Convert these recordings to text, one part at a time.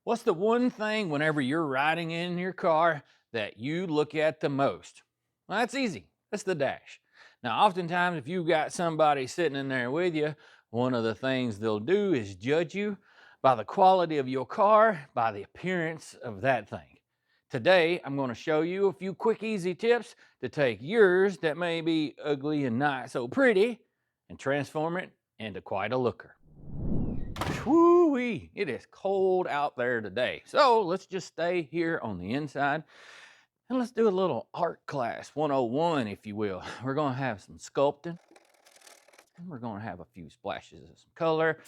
What's the one thing whenever you're riding in your car that you look at the most? Well, that's easy. That's the dash. Now, oftentimes, if you've got somebody sitting in there with you, one of the things they'll do is judge you by the quality of your car, by the appearance of that thing. Today, I'm going to show you a few quick, easy tips to take yours that may be ugly and not so pretty and transform it into quite a looker. Whoo-wee, it is cold out there today. So let's just stay here on the inside and let's do a little art class 101, if you will. We're going to have some sculpting and we're going to have a few splashes of some color.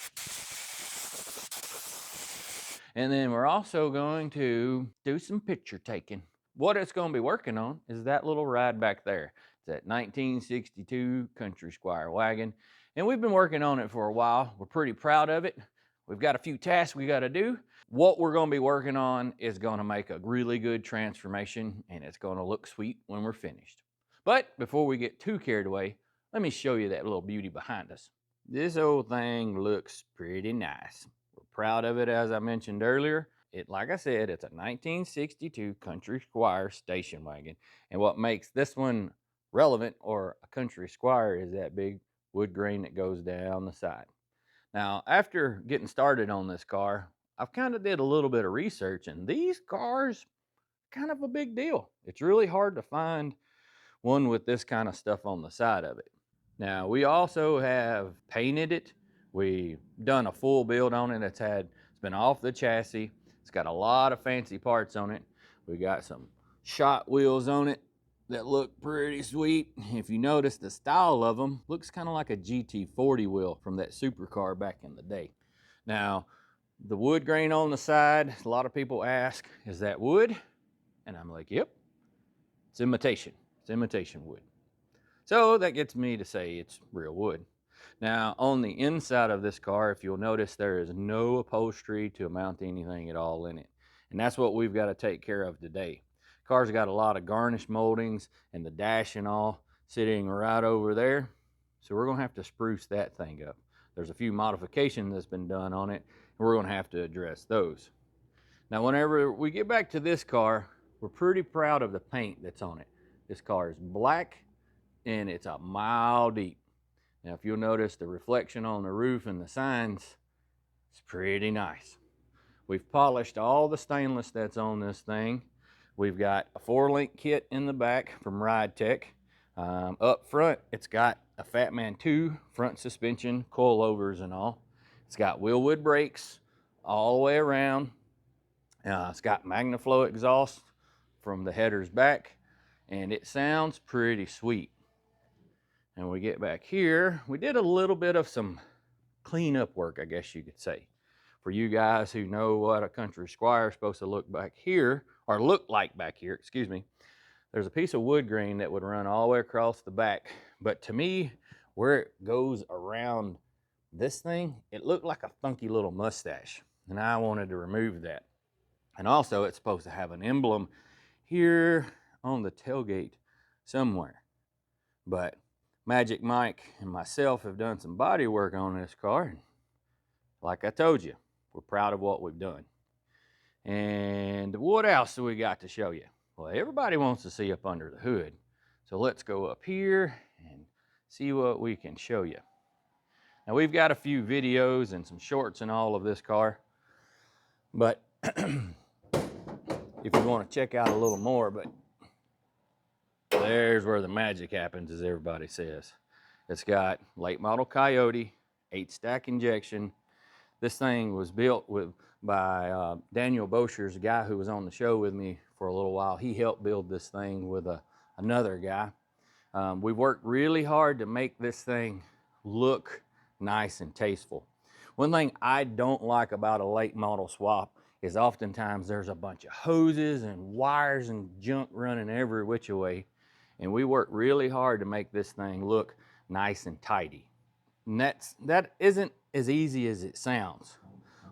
And then we're also going to do some picture taking. What it's going to be working on is that little ride back there. It's that 1962 Country Squire wagon. And we've been working on it for a while. We're pretty proud of it. We've got a few tasks we got to do. What we're going to be working on is going to make a really good transformation, and it's going to look sweet when we're finished. But before we get too carried away, let me show you that little beauty behind us. This old thing looks pretty nice. We're proud of it, as I mentioned earlier. Like I said, it's a 1962 Country Squire station wagon. And what makes this one relevant, or a Country Squire, is that big wood grain that goes down the side. Now, after getting started on this car, I've kind of did a little bit of research, and these cars kind of a big deal. It's really hard to find one with this kind of stuff on the side of it. Now, we also have painted it. We've done a full build on it. It's been off the chassis. It's got a lot of fancy parts on it. We got some shot wheels on it that look pretty sweet. If you notice, the style of them looks kind of like a GT40 wheel from that supercar back in the day. Now, the wood grain on the side, a lot of people ask, is that wood? And I'm like, yep, it's imitation. It's imitation wood. So that gets me to say it's real wood. Now, on the inside of this car, if you'll notice, there is no upholstery to mount anything at all in it. And that's what we've got to take care of today. Car's got a lot of garnish moldings and the dash and all sitting right over there. So we're going to have to spruce that thing up. There's a few modifications that's been done on it, and we're going to have to address those. Now, whenever we get back to this car, we're pretty proud of the paint that's on it. This car is black and it's a mile deep. Now, if you'll notice, the reflection on the roof and the signs, it's pretty nice. We've polished all the stainless that's on this thing. We've got a 4-link kit in the back from Ride Tech. Up front, it's got a Fatman 2 front suspension, coilovers and all. It's got Willwood brakes all the way around. It's got MagnaFlow exhaust from the headers back, and it sounds pretty sweet. And we get back here, we did a little bit of some cleanup work, I guess you could say. For you guys who know what a Country Squire is supposed to look back here, or look like back here, excuse me, there's a piece of wood grain that would run all the way across the back. But to me, where it goes around this thing, it looked like a funky little mustache. And I wanted to remove that. And also, it's supposed to have an emblem here on the tailgate somewhere. But Magic Mike and myself have done some body work on this car. And like I told you, we're proud of what we've done. And what else do we got to show you? Well, everybody wants to see up under the hood. So let's go up here and see what we can show you. Now, we've got a few videos and some shorts in all of this car. But if you want to check out a little more, but there's where the magic happens, as everybody says. It's got late model Coyote, 8-stack injection. This thing was built by Daniel Bosher's, a guy who was on the show with me for a little while. He helped build this thing with another guy. We've worked really hard to make this thing look nice and tasteful. One thing I don't like about a late model swap is oftentimes there's a bunch of hoses and wires and junk running every which way. And we worked really hard to make this thing look nice and tidy. And that isn't as easy as it sounds.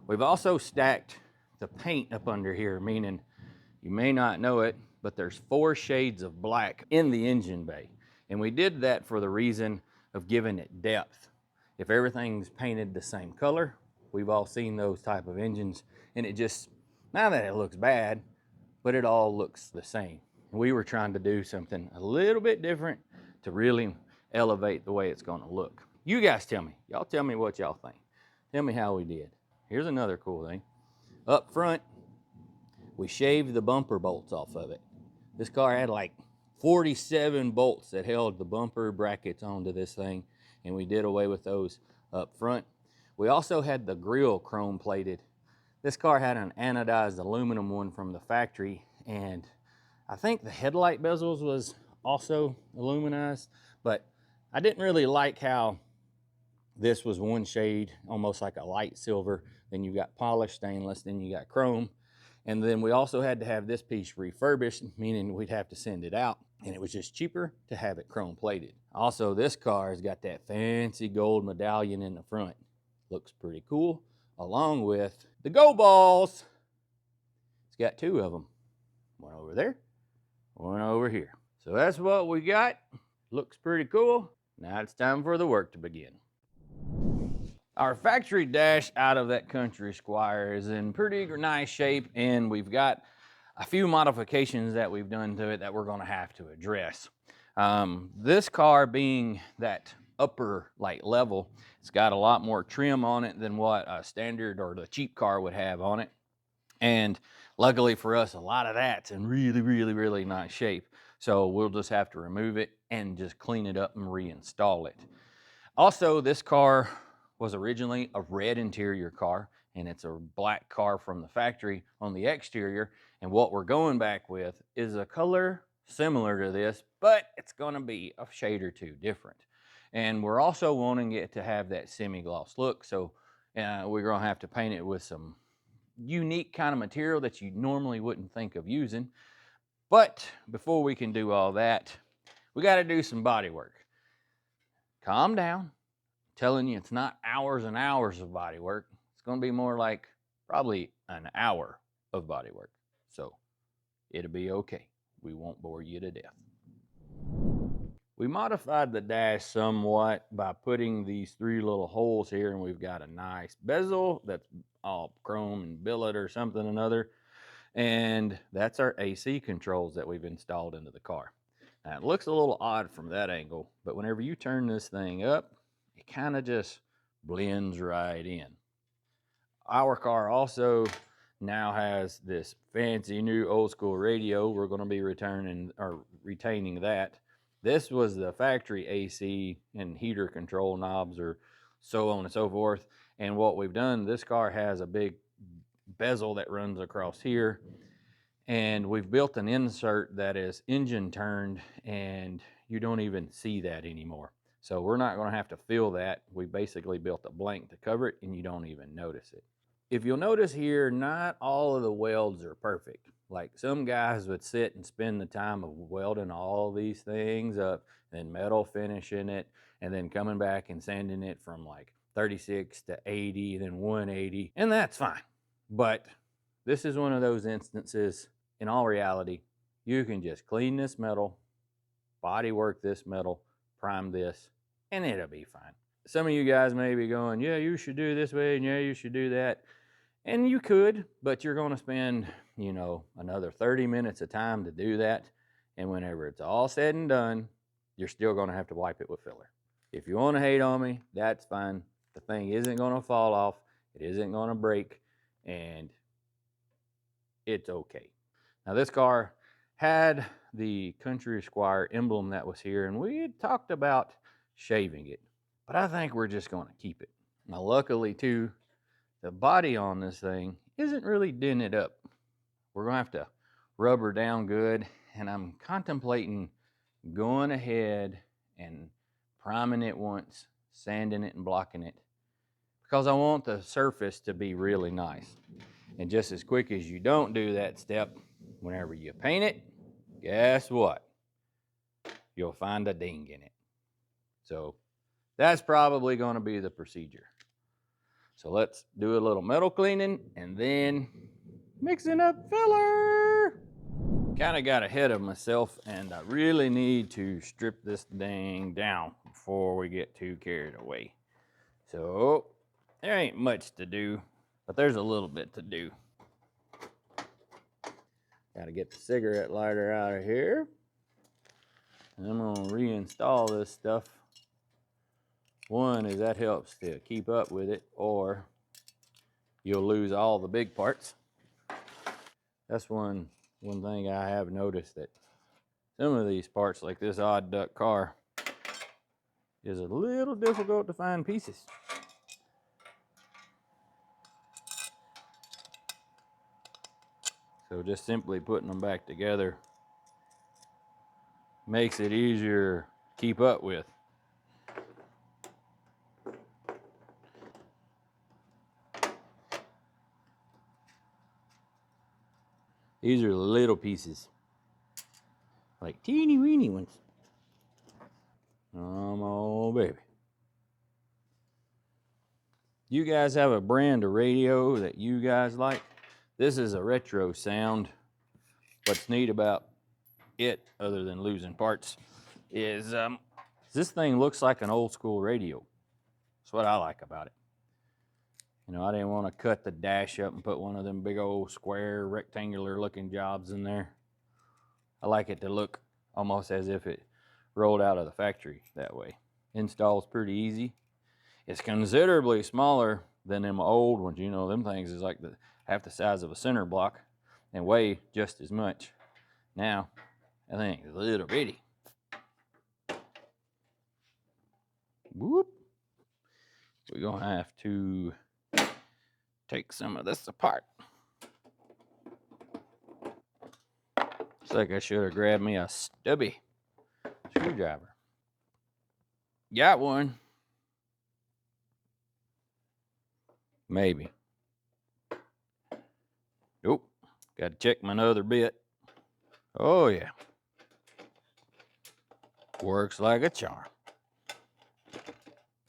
We've also stacked the paint up under here, meaning you may not know it, but there's 4 shades of black in the engine bay. And we did that for the reason of giving it depth. If everything's painted the same color, we've all seen those type of engines, and it just Not that it looks bad, but it all looks the same. We were trying to do something a little bit different to really elevate the way it's gonna look. You guys tell me. Y'all tell me what y'all think. Tell me how we did. Here's another cool thing. Up front, we shaved the bumper bolts off of it. This car had like 47 bolts that held the bumper brackets onto this thing, and we did away with those up front. We also had the grille chrome plated. This car had an anodized aluminum one from the factory, and I think the headlight bezels was also aluminized, but I didn't really like how this was one shade, almost like a light silver. Then you got polished stainless, then you got chrome. And then we also had to have this piece refurbished, meaning we'd have to send it out. And it was just cheaper to have it chrome plated. Also, this car has got that fancy gold medallion in the front. Looks pretty cool, along with the go balls. It's got two of them. One over there, one over here. So that's what we got. Looks pretty cool. Now it's time for the work to begin. Our factory dash out of that Country Squire is in pretty nice shape, and we've got a few modifications that we've done to it that we're gonna have to address. This car being that upper level, it's got a lot more trim on it than what a standard or the cheap car would have on it. And luckily for us, a lot of that's in really nice shape. So we'll just have to remove it and just clean it up and reinstall it. Also, this car was originally a red interior car, and it's a black car from the factory on the exterior. And what we're going back with is a color similar to this, but it's gonna be a shade or two different. And we're also wanting it to have that semi-gloss look, so we're gonna have to paint it with some unique kind of material that you normally wouldn't think of using. But before we can do all that, we gotta do some body work. Calm down. Telling you, it's not hours and hours of body work. It's going to be more like probably an hour of body work. So it'll be okay. We won't bore you to death. We modified the dash somewhat by putting these three little holes here, and we've got a nice bezel that's all chrome and billet or something or another. And that's our AC controls that we've installed into the car. Now it looks a little odd from that angle, but whenever you turn this thing up, it kind of just blends right in. Our car also now has this fancy new old school radio. We're going to be retaining that. This was the factory AC and heater control knobs, or so on and so forth. And what we've done, this car has a big bezel that runs across here, and we've built an insert that is engine turned, and you don't even see that anymore. So we're not going to have to fill that. We basically built a blank to cover it, and you don't even notice it. If you'll notice here, not all of the welds are perfect. Like some guys would sit and spend the time of welding all these things up, and metal finishing it, and then coming back and sanding it from like 36 to 80, then 180, and that's fine. But this is one of those instances, in all reality, you can just clean this metal, body work this metal, prime this, and it'll be fine. Some of you guys may be going, yeah, you should do this way, and yeah, you should do that. And you could, but you're going to spend, another 30 minutes of time to do that. And whenever it's all said and done, you're still going to have to wipe it with filler. If you want to hate on me, that's fine. The thing isn't going to fall off. It isn't going to break, and it's okay. Now, this car had the Country Squire emblem that was here, and we had talked about shaving it, but I think we're just going to keep it. Now, luckily, too, the body on this thing isn't really dented up. We're going to have to rubber down good, and I'm contemplating going ahead and priming it once, sanding it and blocking it, because I want the surface to be really nice. And just as quick as you don't do that step, whenever you paint it, guess what? You'll find a ding in it. So that's probably going to be the procedure. So let's do a little metal cleaning and then mixing up filler. Kind of got ahead of myself, and I really need to strip this thing down before we get too carried away. So there ain't much to do, but there's a little bit to do. Got to get the cigarette lighter out of here. And I'm going to reinstall this stuff. One is that helps to keep up with it, or you'll lose all the big parts. That's one thing I have noticed, that some of these parts, like this odd duck car, is a little difficult to find pieces. So just simply putting them back together makes it easier to keep up with. These are the little pieces, like teeny weeny ones. Oh baby. You guys have a brand of radio that you guys like? This is a retro sound. What's neat about it, other than losing parts, is this thing looks like an old school radio. That's what I like about it. You know, I didn't want to cut the dash up and put one of them big old square rectangular looking jobs in there. I like it to look almost as if it rolled out of the factory that way. Install's pretty easy. It's considerably smaller than them old ones. You know, them things is like half the size of a center block and weigh just as much. Now, I think it's a little bitty. Whoop. We're gonna have to take some of this apart. Looks like I should have grabbed me a stubby screwdriver. Got one. Maybe. Nope. Got to check my other bit. Oh yeah. Works like a charm.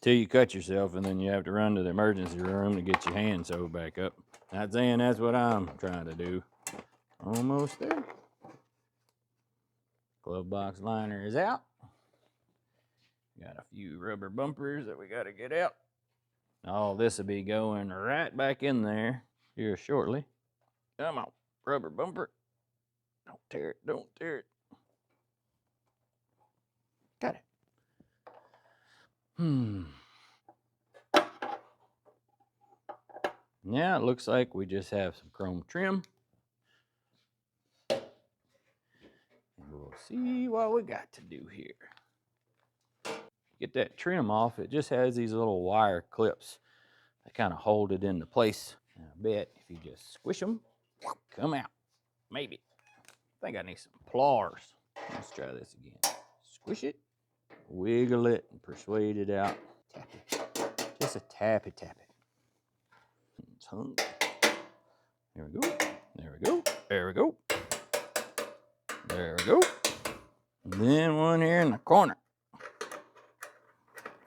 Till you cut yourself and then you have to run to the emergency room to get your hand sewed back up. Not saying that's what I'm trying to do. Almost there. Glove box liner is out. Got a few rubber bumpers that we got to get out. All this will be going right back in there here shortly. Come on, rubber bumper. Don't tear it, don't tear it. Got it. Now it looks like we just have some chrome trim. And we'll see what we got to do here. Get that trim off. It just has these little wire clips that kind of hold it into place. And I bet if you just squish them, come out. Maybe. I think I need some pliers. Let's try this again. Squish it, wiggle it, and persuade it out. Tap it. Just a tappy tap it. There we go. There we go. There we go. There we go. And then one here in the corner.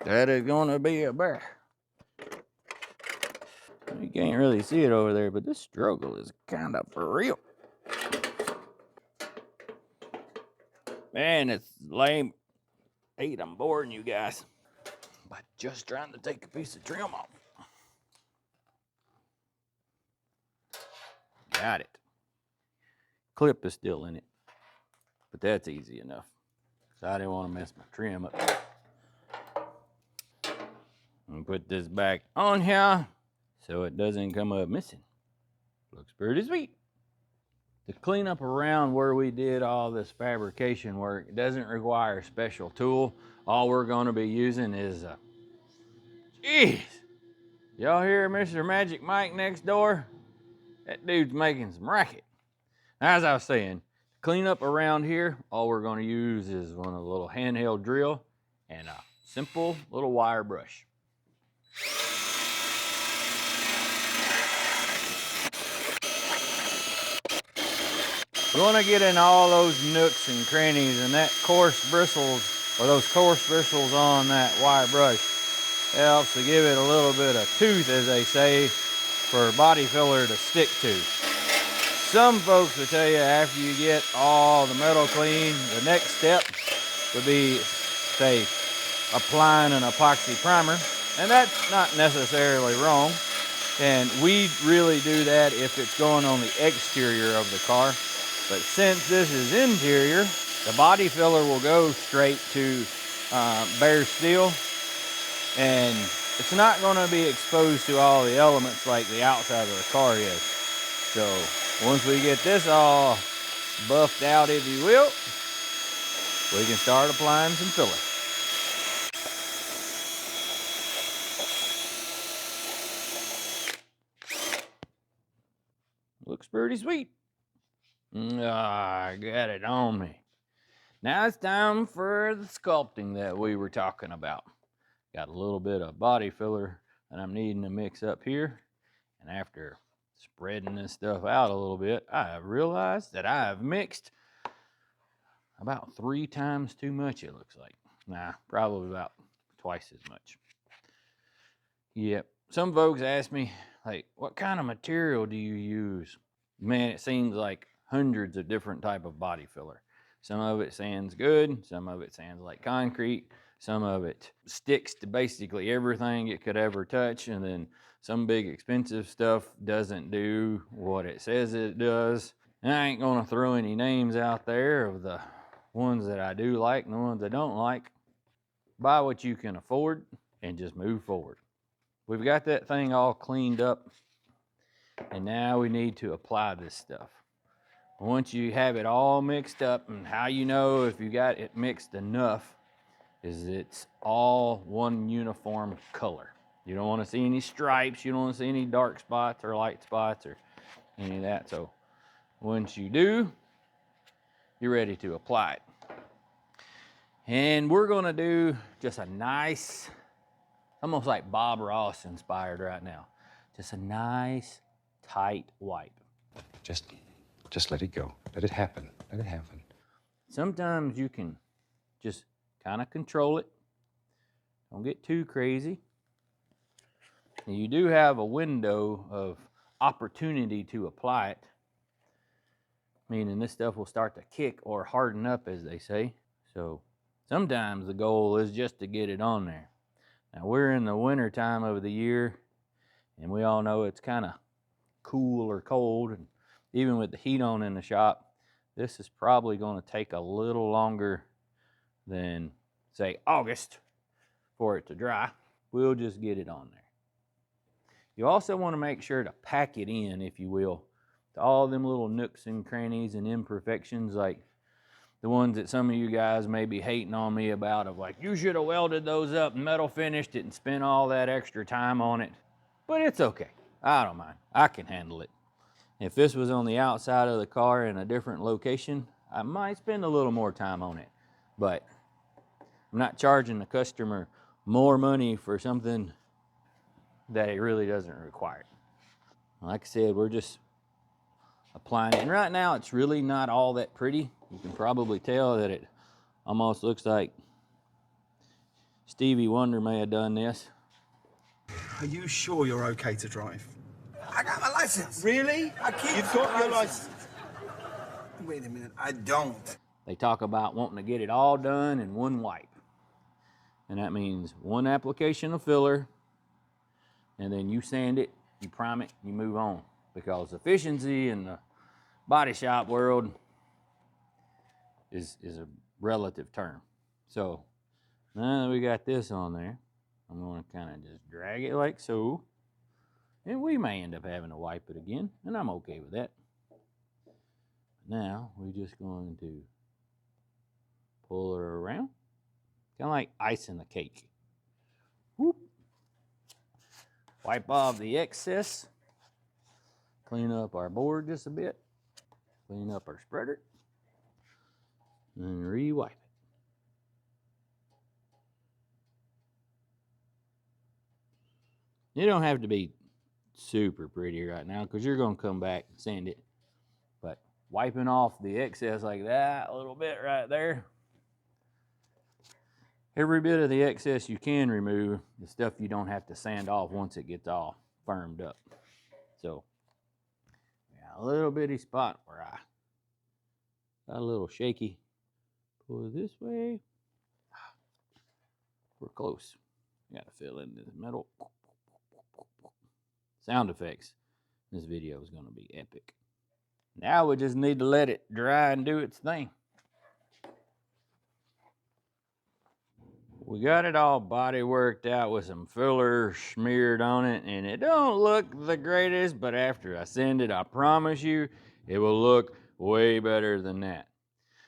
That is going to be a bear. You can't really see it over there, but this struggle is kind of for real. Man, it's lame. I'm boring you guys by just trying to take a piece of trim off. Got it. Clip is still in it, but that's easy enough. So I didn't want to mess my trim up. And put this back on here so it doesn't come up missing. Looks pretty sweet. To clean up around where we did all this fabrication work, it doesn't require a special tool. All we're going to be using is jeez. Y'all hear Mr. Magic Mike next door? That dude's making some racket. As I was saying, to clean up around here, all we're going to use is one of the little handheld drill and a simple little wire brush. We want to get in all those nooks and crannies, and that coarse bristles, or those coarse bristles on that wire brush helps to give it a little bit of tooth, as they say, for body filler to stick to. Some folks will tell you after you get all the metal clean, the next step would be, say, applying an epoxy primer, and that's not necessarily wrong. And we really do that if it's going on the exterior of the car. But since this is interior, the body filler will go straight to bare steel, and it's not going to be exposed to all the elements like the outside of the car is. So once we get this all buffed out, if you will, we can start applying some filler. Looks pretty sweet. I got it on me. Now it's time for the sculpting that we were talking about. Got a little bit of body filler that I'm needing to mix up here. And after spreading this stuff out a little bit, I have realized that I have mixed about 3 times too much, it looks like. Nah, probably about twice as much. Yep. Some folks ask me, like, what kind of material do you use? Man, it seems like hundreds of different type of body filler. Some of it sands good, some of it sands like concrete, some of it sticks to basically everything it could ever touch, and then some big expensive stuff doesn't do what it says it does. And I ain't gonna throw any names out there of the ones that I do like and the ones I don't like. Buy what you can afford and just move forward. We've got that thing all cleaned up, and now we need to apply this stuff. Once you have it all mixed up, and how you know if you got it mixed enough is it's all one uniform color. You don't want to see any stripes, you don't want to see any dark spots or light spots or any of that. So once you do, you're ready to apply it. And we're gonna do just a nice, almost like Bob Ross inspired right now, just a nice tight wipe. Just let it go. Let it happen. Let it happen. Sometimes you can just kind of control it. Don't get too crazy. And you do have a window of opportunity to apply it, meaning this stuff will start to kick or harden up, as they say. So sometimes the goal is just to get it on there. Now we're in the winter time of the year, and we all know it's kind of cool or cold, and even with the heat on in the shop, this is probably going to take a little longer than, say, August for it to dry. We'll just get it on there. You also want to make sure to pack it in, if you will, to all them little nooks and crannies and imperfections, like the ones that some of you guys may be hating on me about, of like, you should have welded those up and metal finished it and spent all that extra time on it. But it's okay. I don't mind. I can handle it. If this was on the outside of the car in a different location, I might spend a little more time on it. But I'm not charging the customer more money for something that it really doesn't require. Like I said, we're just applying it. And right now, it's really not all that pretty. You can probably tell that it almost looks like Stevie Wonder may have done this. Are you sure you're okay to drive? I got my license. Really? You've got your license? Wait a minute, I don't. They talk about wanting to get it all done in one wipe. And that means one application of filler, and then you sand it, you prime it, you move on. Because efficiency in the body shop world is a relative term. So now that we got this on there, I'm going to kind of just drag it like so. And we may end up having to wipe it again, and I'm okay with that. Now we're just going to pull her around, kind of like icing a cake. Whoop. Wipe off the excess. Clean up our board just a bit. Clean up our spreader. And re-wipe it. You don't have to be super pretty right now, because you're going to come back and sand it. But wiping off the excess like that, a little bit right there. Every bit of the excess you can remove, the stuff you don't have to sand off once it gets all firmed up. So, yeah, a little bitty spot where I got a little shaky. Pull it this way. We're close. Got to fill in this metal. Sound effects. This video is going to be epic. Now we just need to let it dry and do its thing. We got it all body worked out with some filler smeared on it, and it don't look the greatest, but after I send it, I promise you, it will look way better than that.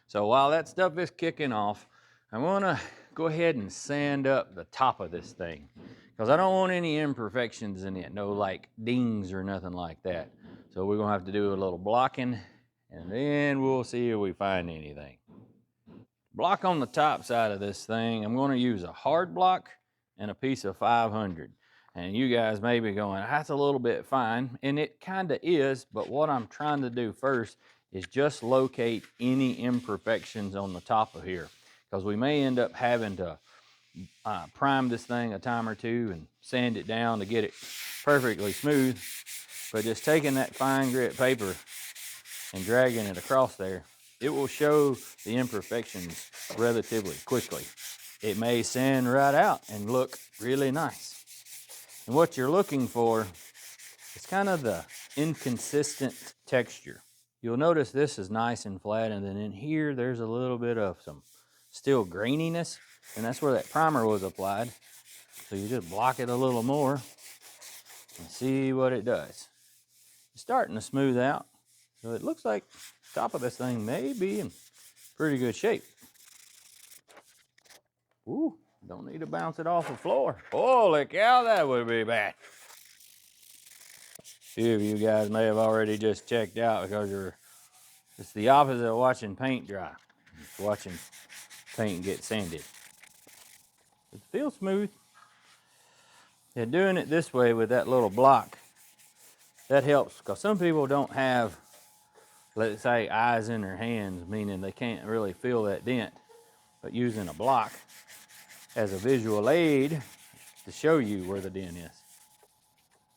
So while that stuff is kicking off, I wanna go ahead and sand up the top of this thing, because I don't want any imperfections in it, no like dings or nothing like that. So we're gonna have to do a little blocking, and then we'll see if we find anything. Block on the top side of this thing, I'm going to use a hard block and a piece of 500. And you guys may be going, that's a little bit fine. And it kind of is, but what I'm trying to do first is just locate any imperfections on the top of here. Because we may end up having to prime this thing a time or two and sand it down to get it perfectly smooth. But just taking that fine grit paper and dragging it across there, it will show the imperfections relatively quickly. It may sand right out and look really nice. And what you're looking for is kind of the inconsistent texture. You'll notice this is nice and flat, and then in here there's a little bit of some still graininess, and that's where that primer was applied. So you just block it a little more and see what it does. It's starting to smooth out, so it looks like the top of this thing may be in pretty good shape. Ooh, don't need to bounce it off the floor. Holy cow, that would be bad. A few of you guys may have already just checked out because it's the opposite of watching paint dry. It's watching paint get sanded. It feels smooth. Yeah, doing it this way with that little block, that helps because some people don't have, let's say, eyes in their hands, meaning they can't really feel that dent. But using a block as a visual aid to show you where the dent is.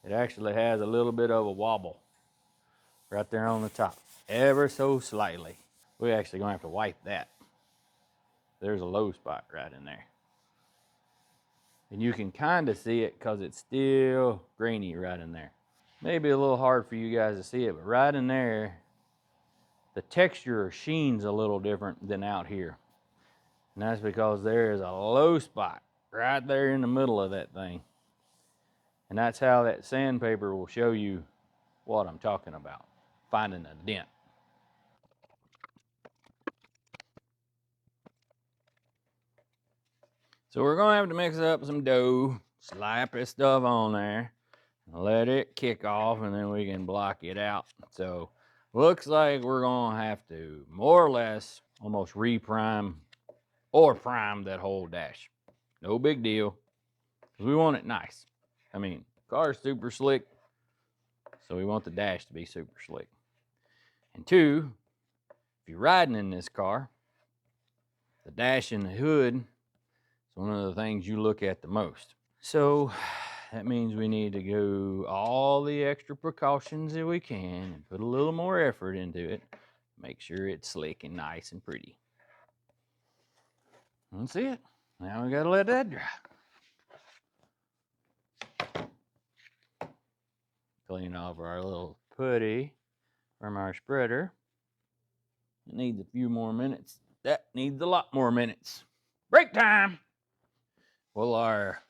It actually has a little bit of a wobble right there on the top, ever so slightly. We're actually gonna have to wipe that. There's a low spot right in there. And you can kind of see it because it's still grainy right in there. Maybe a little hard for you guys to see it, but right in there, the texture or sheen's a little different than out here. And that's because there is a low spot right there in the middle of that thing. And that's how that sandpaper will show you what I'm talking about, finding a dent. So we're gonna have to mix up some dough, slap this stuff on there, let it kick off, and then we can block it out. So looks like we're gonna have to more or less almost reprime or prime that whole dash. No big deal, because we want it nice. I mean, car's super slick, so we want the dash to be super slick. And two, if you're riding in this car, the dash and the hood is one of the things you look at the most. So that means we need to go all the extra precautions that we can and put a little more effort into it. Make sure it's slick and nice and pretty. That's it. Now we gotta let that dry. Clean off our little putty from our spreader. It needs a few more minutes. That needs a lot more minutes. Break time! Well, our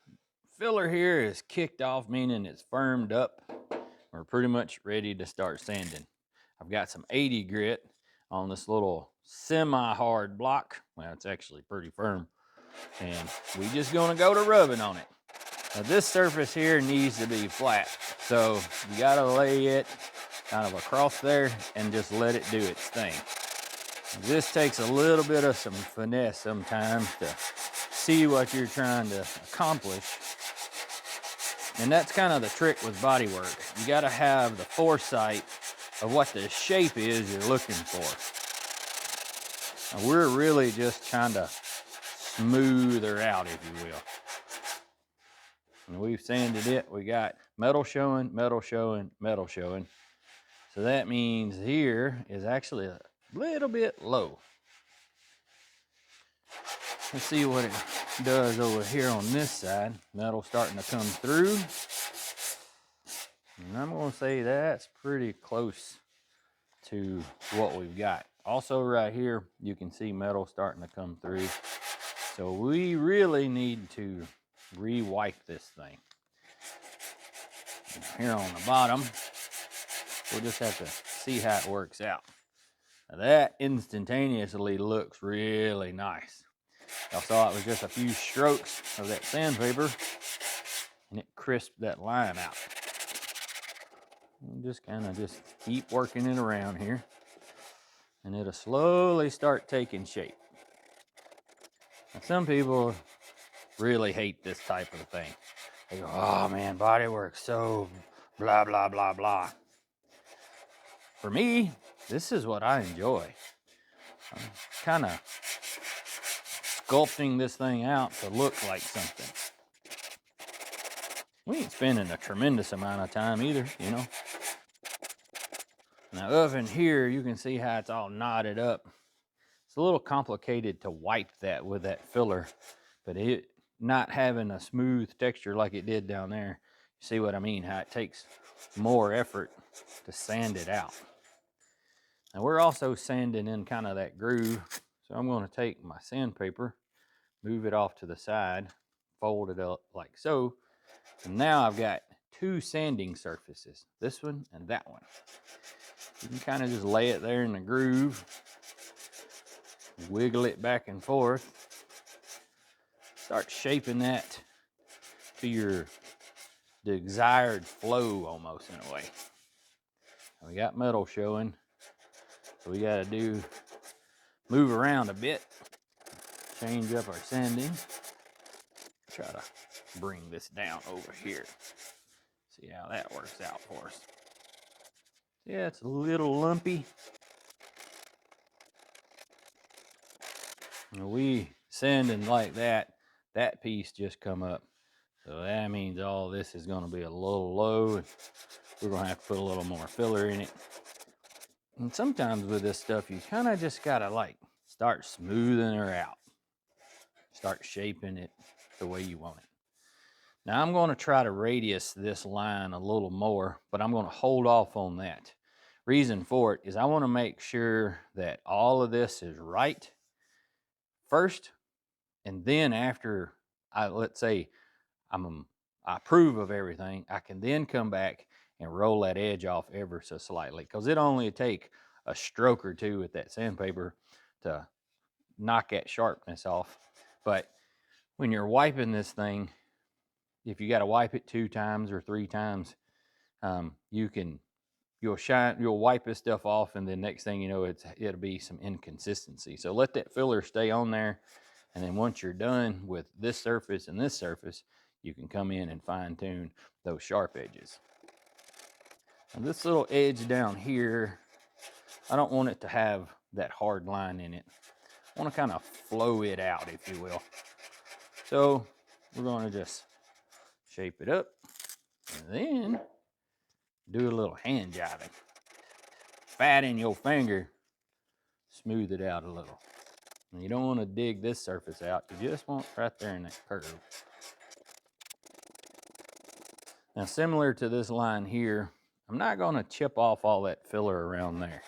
filler here is kicked off, meaning it's firmed up. We're pretty much ready to start sanding. I've got some 80 grit on this little semi-hard block. Well, it's actually pretty firm. And we just gonna go to rubbing on it. Now this surface here needs to be flat. So you gotta lay it kind of across there and just let it do its thing. This takes a little bit of some finesse sometimes to see what you're trying to accomplish. And that's kind of the trick with body work. You gotta have the foresight of what the shape is you're looking for. Now we're really just trying to smooth her out, if you will. And we've sanded it. We got metal showing, metal showing, metal showing. So that means here is actually a little bit low. Let's see what it does over here on this side. Metal starting to come through. And I'm gonna say that's pretty close to what we've got. Also right here, you can see metal starting to come through. So we really need to re-wipe this thing. Here on the bottom, we'll just have to see how it works out. Now that instantaneously looks really nice. Y'all saw it was just a few strokes of that sandpaper and it crisped that line out. We'll just kind of just keep working it around here and it'll slowly start taking shape. Now, some people really hate this type of thing. They go, oh man, bodywork so blah, blah, blah, blah. For me, this is what I enjoy. I'm kind of sculpting this thing out to look like something. We ain't spending a tremendous amount of time either, you know. Now up in here, you can see how it's all knotted up. It's a little complicated to wipe that with that filler, but it not having a smooth texture like it did down there. You see what I mean? How it takes more effort to sand it out. Now we're also sanding in kind of that groove. So I'm going to take my sandpaper, move it off to the side, fold it up like so. And now I've got two sanding surfaces, this one and that one. You can kind of just lay it there in the groove, wiggle it back and forth, start shaping that to your desired flow almost in a way. And we got metal showing, so we got to move around a bit, change up our sanding, try to bring this down over here. See how that works out for us. Yeah, it's a little lumpy. We sanding like that, that piece just come up. So that means all this is going to be a little low and we're going to have to put a little more filler in it. And sometimes with this stuff, you kind of just got to like start smoothing her out. Start shaping it the way you want it. Now I'm going to try to radius this line a little more, but I'm going to hold off on that. Reason for it is I want to make sure that all of this is right first, and then after let's say I approve of everything, I can then come back and roll that edge off ever so slightly, because it only take a stroke or two with that sandpaper to knock that sharpness off. But when you're wiping this thing, if you got to wipe it 2 times or 3 times, you'll wipe this stuff off, and then next thing you know, it'll be some inconsistency. So let that filler stay on there, and then once you're done with this surface and this surface, you can come in and fine tune those sharp edges. Now this little edge down here, I don't want it to have that hard line in it. I want to kind of flow it out, if you will. So we're going to just shape it up and then do a little hand jiving. Fat in your finger, smooth it out a little. And you don't want to dig this surface out. You just want right there in that curve. Now, similar to this line here, I'm not going to chip off all that filler around there,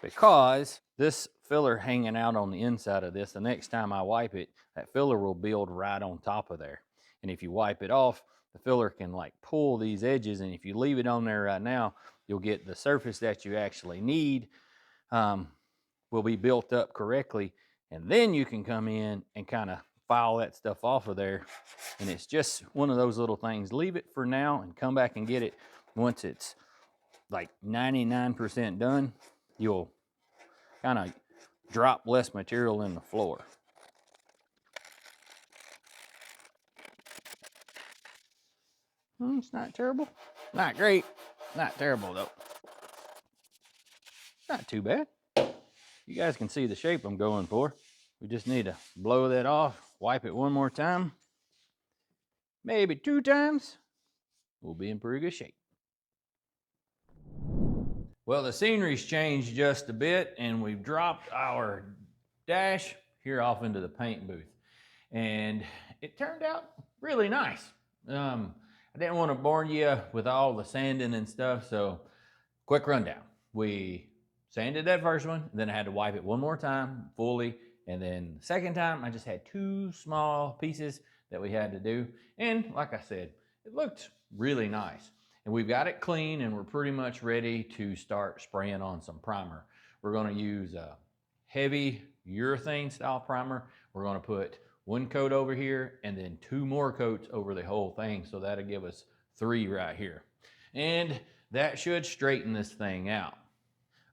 because this filler hanging out on the inside of this, the next time I wipe it, that filler will build right on top of there. And if you wipe it off, the filler can like pull these edges, and if you leave it on there right now, you'll get the surface that you actually need will be built up correctly, and then you can come in and kind of file that stuff off of there. And it's just one of those little things. Leave it for now and come back and get it once it's like 99% done. You'll kind of drop less material in the floor. It's not terrible. Not great. Not terrible though. Not too bad. You guys can see the shape I'm going for. We just need to blow that off, wipe it one more time, maybe 2 times. We'll be in pretty good shape. Well, the scenery's changed just a bit, and we've dropped our dash here off into the paint booth. And it turned out really nice. I didn't want to bore you with all the sanding and stuff, so quick rundown. We sanded that first one, then I had to wipe it one more time fully, and then the second time I just had 2 small pieces that we had to do. And like I said, it looked really nice. And we've got it clean, and we're pretty much ready to start spraying on some primer. We're going to use a heavy urethane style primer. We're going to put 1 coat over here and then 2 more coats over the whole thing, so that'll give us 3 right here. And that should straighten this thing out.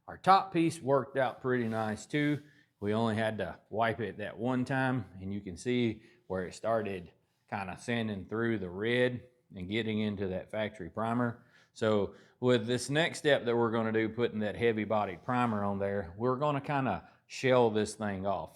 Our top piece worked out pretty nice too. We only had to wipe it that one time, and you can see where it started kind of sanding through the red and getting into that factory primer. So with this next step that we're going to do, putting that heavy bodied primer on there, we're going to kind of shell this thing off.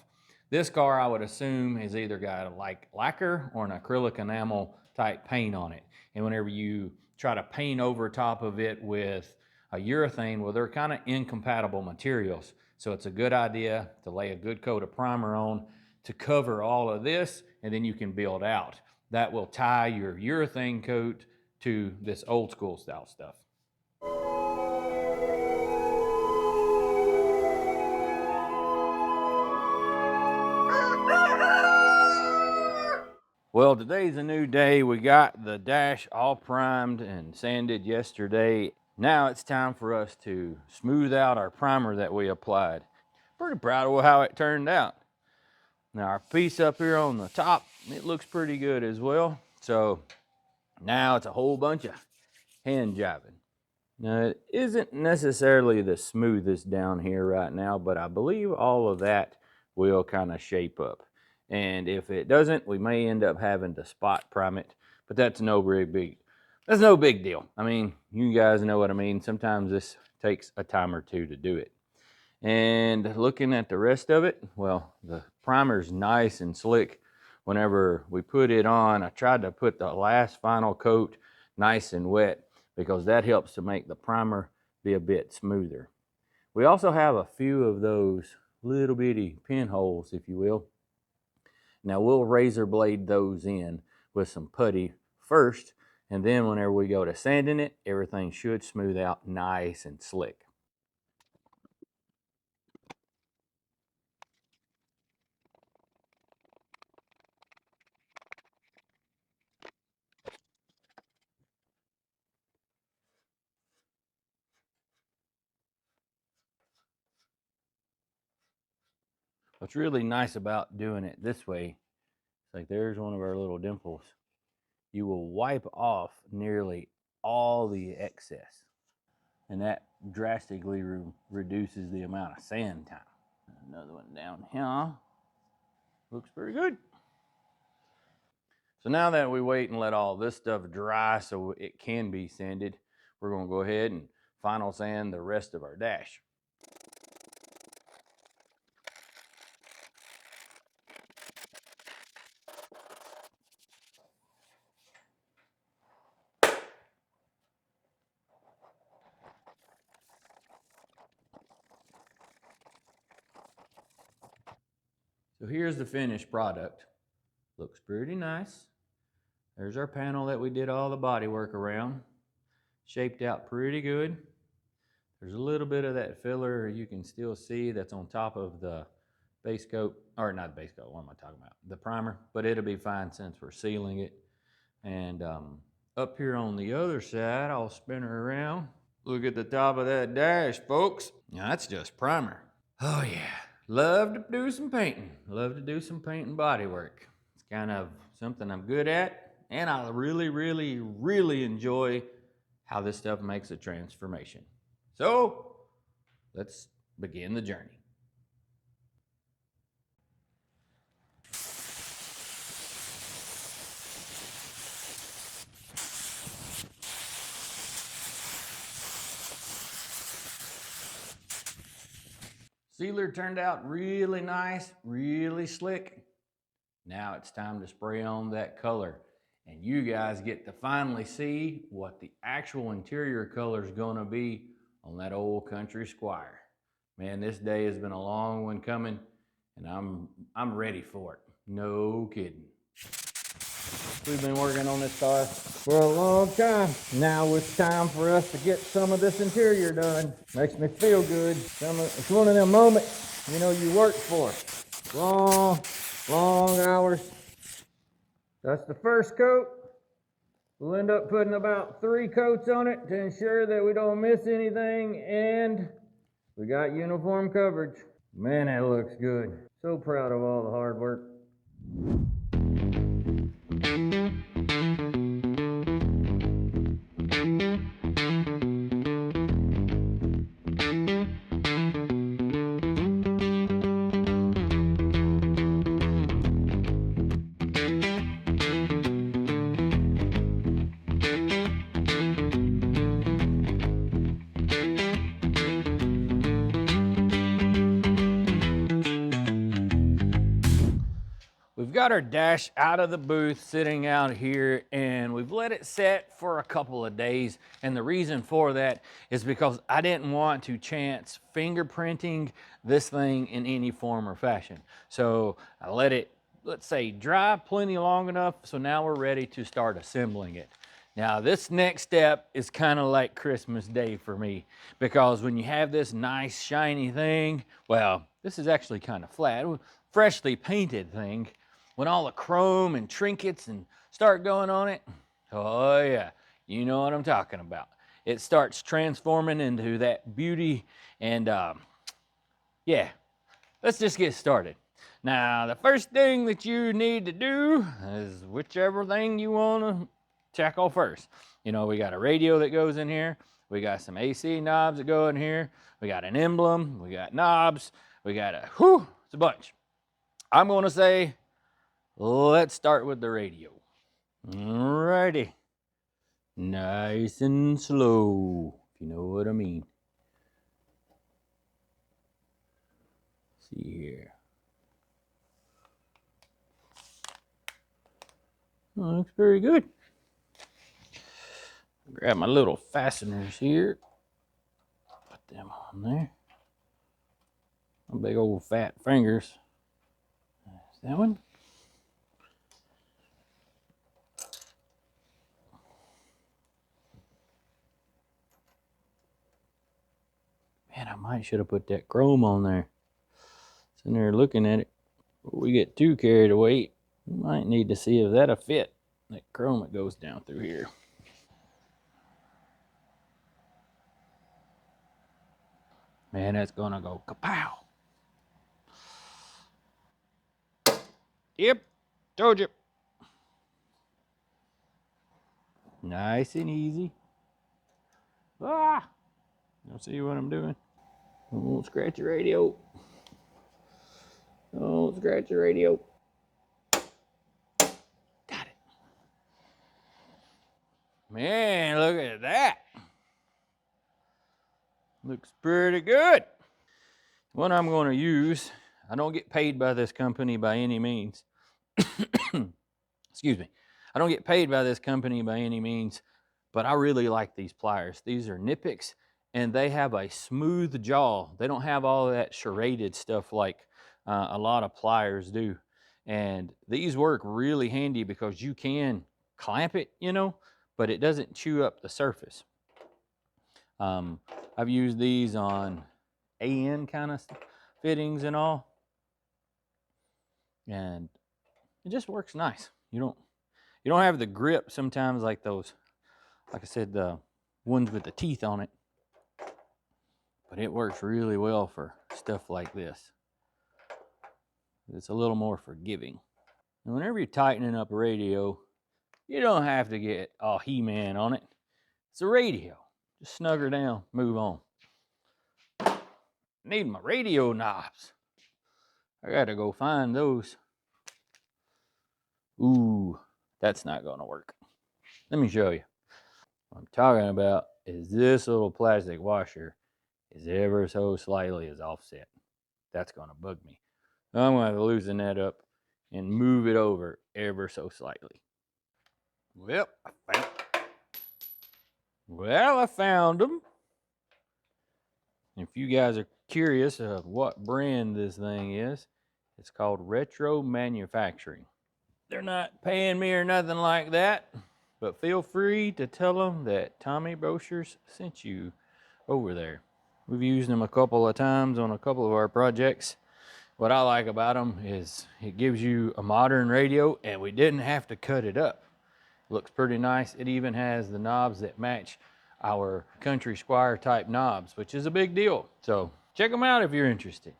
This car, I would assume, has either got like lacquer or an acrylic enamel type paint on it. And whenever you try to paint over top of it with a urethane, well, they're kind of incompatible materials. So it's a good idea to lay a good coat of primer on to cover all of this, and then you can build out. That will tie your urethane coat to this old school style stuff. Well, today's a new day. We got the dash all primed and sanded yesterday. Now it's time for us to smooth out our primer that we applied. Pretty proud of how it turned out. Now our piece up here on the top, it looks pretty good as well. So now it's a whole bunch of hand jiving. Now it isn't necessarily the smoothest down here right now, but I believe all of that will kind of shape up. And if it doesn't, we may end up having to spot prime it, but that's no big deal. I mean, you guys know what I mean. Sometimes this takes a time or two to do it. And looking at the rest of it, well, the primer's nice and slick. Whenever we put it on, I tried to put the last final coat nice and wet because that helps to make the primer be a bit smoother. We also have a few of those little bitty pinholes, if you will. Now we'll razor blade those in with some putty first, and then whenever we go to sanding it, everything should smooth out nice and slick. What's really nice about doing it this way, it's like there's one of our little dimples. You will wipe off nearly all the excess, and that drastically reduces the amount of sand time. Another one down here. Looks pretty good. So now that we wait and let all this stuff dry so it can be sanded, we're going to go ahead and final sand the rest of our dash. So here's the finished product. Looks pretty nice. There's our panel that we did all the body work around. Shaped out pretty good. There's a little bit of that filler you can still see that's on top of the base coat, or not base coat, what am I talking about? The primer, but it'll be fine since we're sealing it. And up here on the other side, I'll spin her around. Look at the top of that dash, folks. Now that's just primer. Oh yeah, love to do some painting. Love to do some painting body work. It's kind of something I'm good at, and I really, really, really enjoy how this stuff makes a transformation. So let's begin the journey. Sealer turned out really nice, really slick. Now it's time to spray on that color. And you guys get to finally see what the actual interior color is going to be on that old Country Squire. Man, this day has been a long one coming, and I'm ready for it. No kidding. We've been working on this car for a long time. Now it's time for us to get some of this interior done. Makes me feel good. It's one of them moments, you know, you work for. Long, long hours. That's the first coat. We'll end up putting about 3 coats on it to ensure that we don't miss anything, and we got uniform coverage. Man, that looks good. So proud of all the hard work. We've got our dash out of the booth sitting out here, and we've let it set for a couple of days. And the reason for that is because I didn't want to chance fingerprinting this thing in any form or fashion. So I let it, let's say, dry plenty long enough. So now we're ready to start assembling it. Now this next step is kind of like Christmas Day for me, because when you have this nice shiny thing, well, this is actually kind of flat, freshly painted thing. When all the chrome and trinkets and start going on it, oh yeah, you know what I'm talking about. It starts transforming into that beauty, and yeah, let's just get started. Now, the first thing that you need to do is whichever thing you want to tackle first. You know, we got a radio that goes in here. We got some AC knobs that go in here. We got an emblem. We got knobs. We got it's a bunch. I'm going to say, let's start with the radio. Alrighty. Nice and slow, if you know what I mean. Let's see here. Oh, looks very good. Grab my little fasteners here. Put them on there. My big old fat fingers. There's that one. Man, I might should have put that chrome on there. Sitting there looking at it. Before we get too carried away, we might need to see if that'll fit. That chrome that goes down through here. Man, that's gonna go kapow. Yep, told you. Nice and easy. Ah, you'll see what I'm doing. Don't scratch your radio. Don't scratch your radio. Got it. Man, look at that. Looks pretty good. What I'm going to use, I don't get paid by this company by any means. Excuse me. I don't get paid by this company by any means, but I really like these pliers. These are Nipix, and they have a smooth jaw. They don't have all that serrated stuff like a lot of pliers do. And these work really handy because you can clamp it, you know, but it doesn't chew up the surface. I've used these on AN kind of fittings and all, and it just works nice. You don't have the grip sometimes like those, like I said, the ones with the teeth on it, but it works really well for stuff like this. It's a little more forgiving. And whenever you're tightening up a radio, you don't have to get all He-Man on it. It's a radio. Just snug her down, move on. Need my radio knobs. I gotta go find those. Ooh, that's not gonna work. Let me show you. What I'm talking about is this little plastic washer is ever so slightly is offset. That's gonna bug me. I'm gonna have to loosen that up and move it over ever so slightly. Well, I found them. If you guys are curious of what brand this thing is, it's called Retro Manufacturing. They're not paying me or nothing like that, but feel free to tell them that Tommy Brochures sent you over there. We've used them a couple of times on a couple of our projects. What I like about them is it gives you a modern radio, and we didn't have to cut it up. It looks pretty nice. It even has the knobs that match our Country Squire type knobs, which is a big deal. So check them out if you're interested.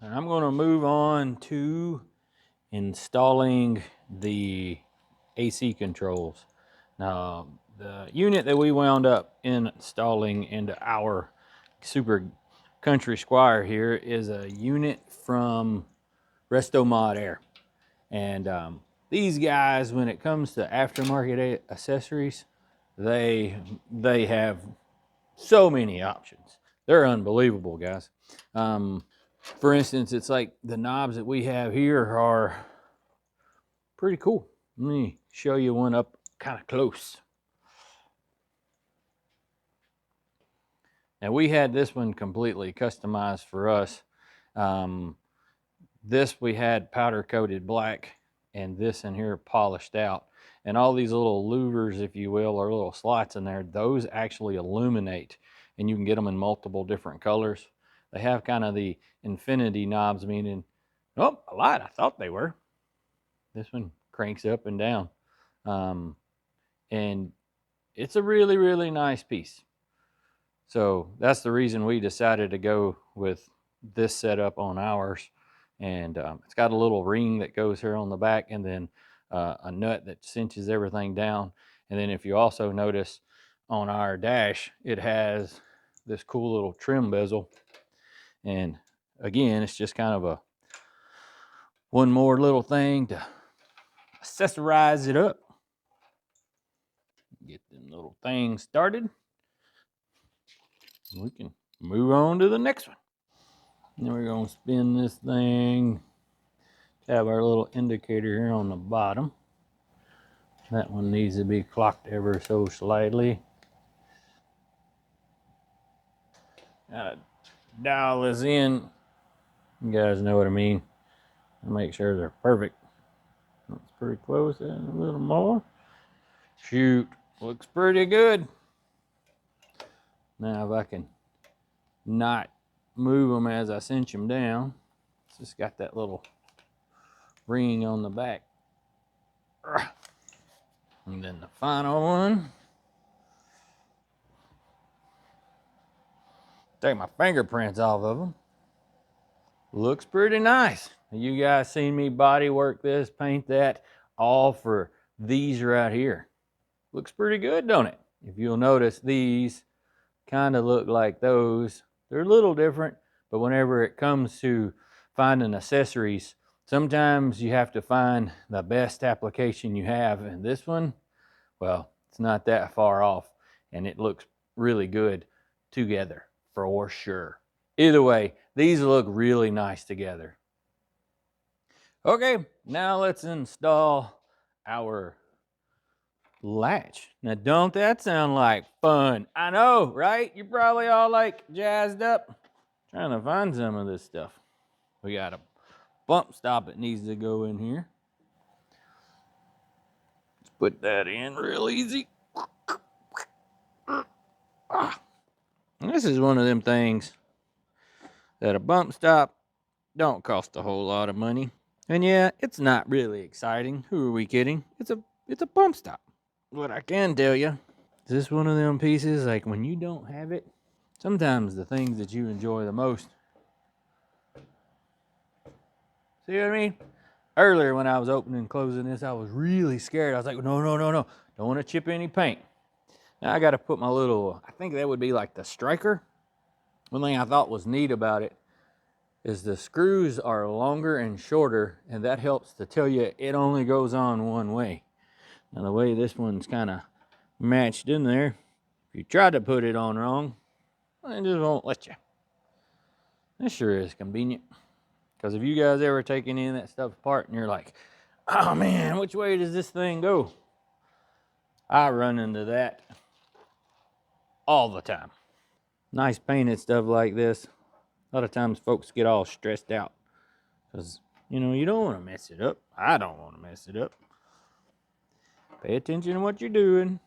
And I'm going to move on to installing the AC controls. Now, the unit that we wound up installing into our Super Country Squire here is a unit from Resto Mod Air. And these guys, when it comes to aftermarket accessories, they have so many options. They're unbelievable, guys. For instance, it's like the knobs that we have here are pretty cool. Let me show you one up kind of close. Now, we had this one completely customized for us. This we had powder coated black, and this in here polished out. And all these little louvers, if you will, or little slots in there, those actually illuminate, and you can get them in multiple different colors. They have kind of the infinity knobs, meaning, oh, I lied, I thought they were. This one cranks up and down. And it's a really, really nice piece. So that's the reason we decided to go with this setup on ours. And it's got a little ring that goes here on the back, and then a nut that cinches everything down. And then if you also notice on our dash, it has this cool little trim bezel. And again, it's just kind of a one more little thing to accessorize it up. Get them little things started. We can move on to the next one. And then we're going to spin this thing. Have our little indicator here on the bottom. That one needs to be clocked ever so slightly. Gotta dial this in. You guys know what I mean. Make sure they're perfect. That's pretty close, and a little more. Shoot, looks pretty good. Now if I can not move them as I cinch them down, it's just got that little ring on the back. And then the final one. Take my fingerprints off of them. Looks pretty nice. You guys seen me body work this, paint that, all for these right here. Looks pretty good, don't it? If you'll notice, these kind of look like those. They're a little different, but whenever it comes to finding accessories, sometimes you have to find the best application you have. And this one, well, it's not that far off, and it looks really good together for sure. Either way, these look really nice together. Okay, now let's install our latch. Now, don't that sound like fun? I know, right? You're probably all like jazzed up trying to find some of this stuff. We got a bump stop that needs to go in here. Let's put that in real easy. This is one of them things that a bump stop don't cost a whole lot of money. And yeah, it's not really exciting. Who are we kidding? It's a bump stop. What I can tell you, is this one of them pieces, like when you don't have it, sometimes the things that you enjoy the most. See what I mean? Earlier when I was opening and closing this, I was really scared. I was like, no. Don't want to chip any paint. Now I got to put my little, I think that would be like the striker. One thing I thought was neat about it is the screws are longer and shorter, and that helps to tell you it only goes on one way. Now the way this one's kind of matched in there, if you try to put it on wrong, it just won't let you. This sure is convenient. Because if you guys ever take any of that stuff apart and you're like, oh man, which way does this thing go? I run into that all the time. Nice painted stuff like this, a lot of times folks get all stressed out because You know, you don't want to mess it up. I don't want to mess it up. Pay attention to what you're doing.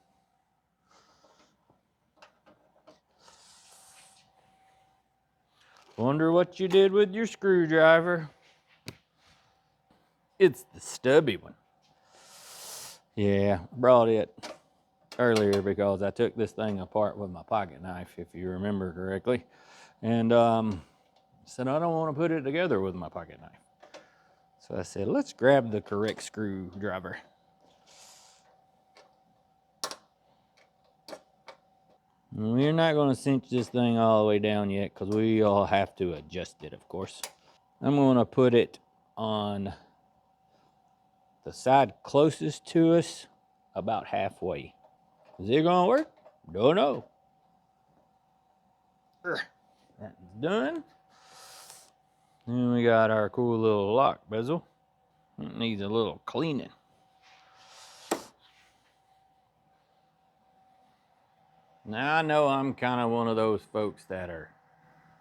Wonder what you did with your screwdriver. It's the stubby one. Yeah, I brought it earlier because I took this thing apart with my pocket knife, if you remember correctly. And said, I don't want to put it together with my pocket knife. So I said, let's grab the correct screwdriver. We're not going to cinch this thing all the way down yet because we all have to adjust it, of course. I'm going to put it on the side closest to us, about halfway. Is it going to work? Don't know. That's done. Then we got our cool little lock bezel. It needs a little cleaning. Now I know I'm kind of one of those folks that are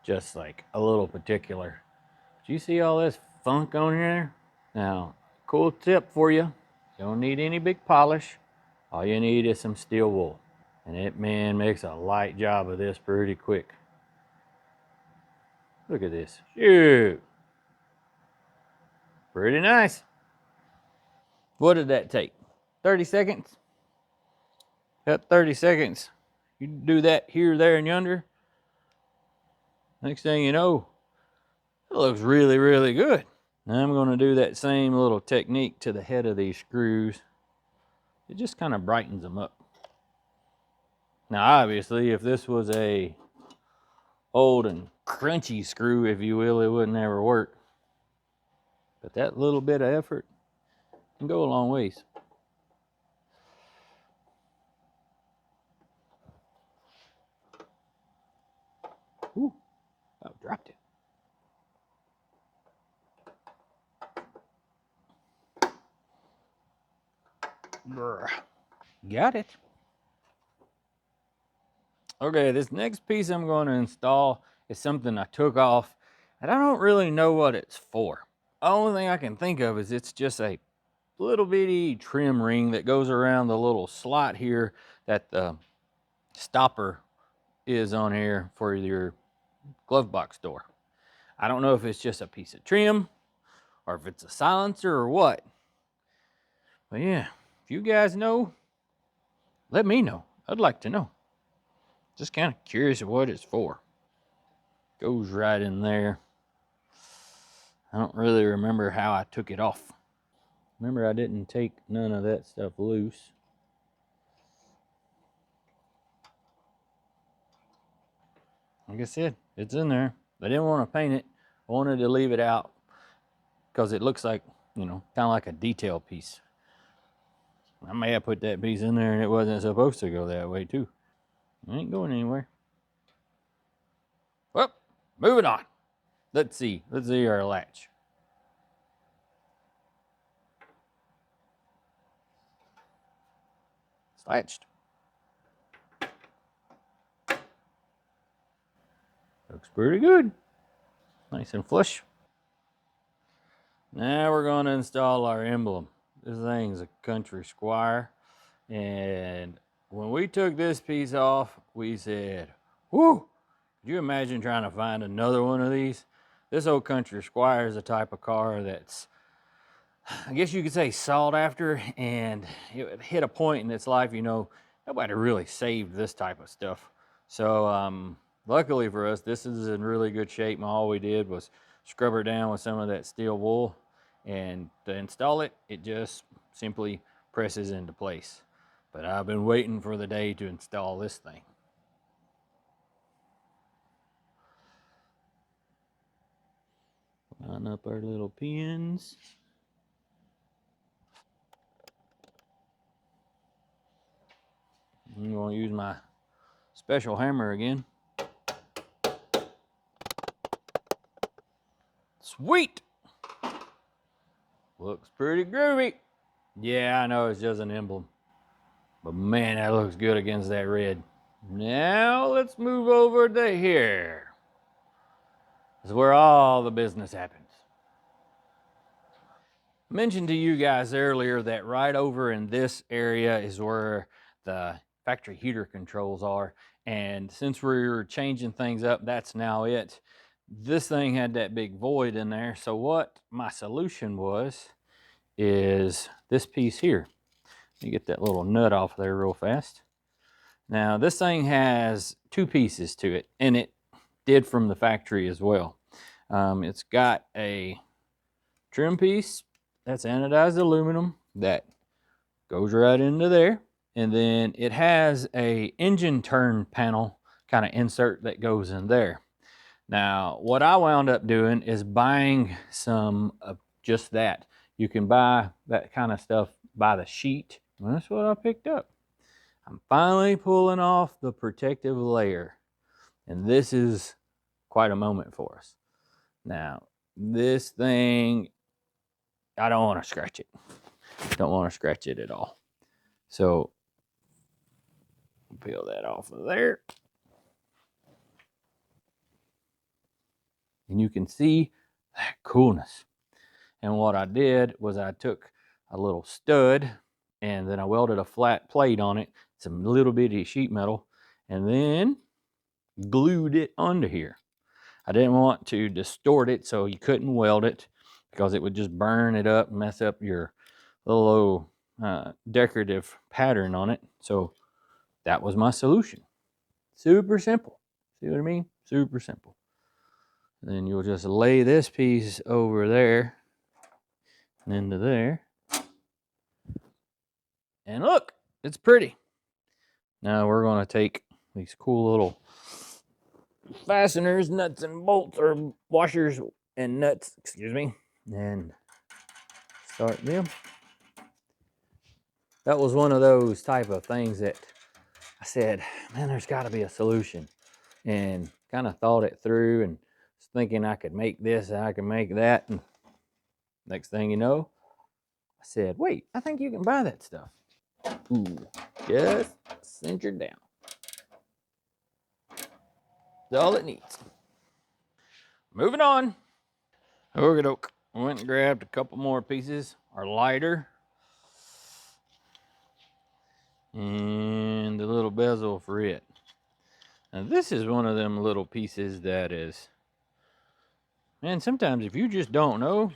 just like a little particular. Do you see all this funk on here? Now, cool tip for you. You don't need any big polish. All you need is some steel wool. And it, man, makes a light job of this pretty quick. Look at this. Shoot. Pretty nice. What did that take? 30 seconds? Got 30 seconds. You do that here, there, and yonder. Next thing you know, it looks really, really good. Now I'm going to do that same little technique to the head of these screws. It just kind of brightens them up. Now obviously, if this was a old and crunchy screw, if you will, it wouldn't ever work. But that little bit of effort can go a long ways. Ooh, I dropped it. Brr. Got it. Okay, this next piece I'm going to install is something I took off, and I don't really know what it's for. The only thing I can think of is it's just a little bitty trim ring that goes around the little slot here that the stopper is on here for your glove box door. I don't know if it's just a piece of trim or if it's a silencer or what. But yeah, if you guys know, let me know. I'd like to know. Just kind of curious of what it's for. Goes right in there. I don't really remember how I took it off. Remember, I didn't take none of that stuff loose. Like I said, it's in there. I didn't want to paint it. I wanted to leave it out because it looks like, you know, kind of like a detail piece. I may have put that piece in there and it wasn't supposed to go that way too. It ain't going anywhere. Well, moving on. Let's see our latch. It's latched. Looks pretty good. Nice and flush. Now we're going to install our emblem. This thing's a Country Squire. And when we took this piece off, we said, whoo, could you imagine trying to find another one of these? This old Country Squire is a type of car that's, I guess you could say, sought after, and it hit a point in its life, you know, nobody really saved this type of stuff. So luckily for us, this is in really good shape, and all we did was scrub her down with some of that steel wool, and to install it, it just simply presses into place. But I've been waiting for the day to install this thing. Line up our little pins. I'm going to use my special hammer again. Sweet! Looks pretty groovy. Yeah, I know it's just an emblem. But man, that looks good against that red. Now let's move over to here. This is where all the business happens. I mentioned to you guys earlier that right over in this area is where the factory heater controls are. And since we were changing things up, that's now it. This thing had that big void in there. So what my solution was is this piece here. You get that little nut off there real fast. Now this thing has two pieces to it, and it did from the factory as well. It's got a trim piece that's anodized aluminum that goes right into there, and then it has a engine turn panel kind of insert that goes in there. Now what I wound up doing is buying some of just that. You can buy that kind of stuff by the sheet. And that's what I picked up. I'm finally pulling off the protective layer, and this is quite a moment for us. Now this thing, I don't want to scratch it. Don't want to scratch it at all. So peel that off of there. And you can see that coolness. And what I did was I took a little stud and then I welded a flat plate on it, some little bitty sheet metal, and then glued it onto here. I didn't want to distort it so you couldn't weld it because it would just burn it up and mess up your little decorative pattern on it. So that was my solution. Super simple. See what I mean? Super simple. And then you'll just lay this piece over there and into there. And look, it's pretty. Now we're going to take these cool little fasteners, nuts and bolts, or washers and nuts, excuse me, and start them. That was one of those type of things that I said, man, there's got to be a solution, and kind of thought it through and was thinking I could make this and I could make that. And next thing you know, I said, wait, I think you can buy that stuff. Ooh, just cinch her down. That's all it needs. Moving on. Okie doke. I went and grabbed a couple more pieces, our lighter, and the little bezel for it. Now this is one of them little pieces that is, man, sometimes if you just don't know,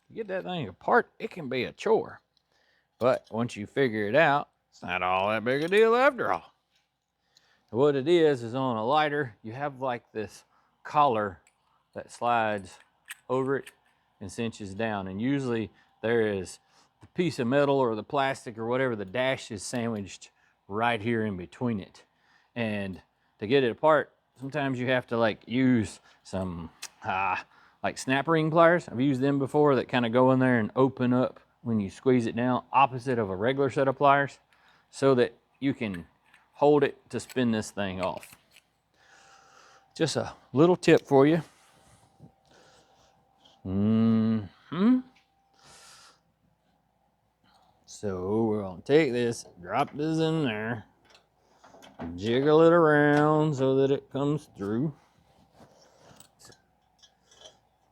you get that thing apart, it can be a chore. But once you figure it out, it's not all that big a deal after all. What it is on a lighter, you have like this collar that slides over it and cinches down. And usually there is the piece of metal or the plastic or whatever, the dash is sandwiched right here in between it. And to get it apart, sometimes you have to like use some like snap ring pliers. I've used them before that kind of go in there and open up when you squeeze it down, opposite of a regular set of pliers, so that you can hold it to spin this thing off. Just a little tip for you. So we're gonna take this, drop this in there, jiggle it around so that it comes through.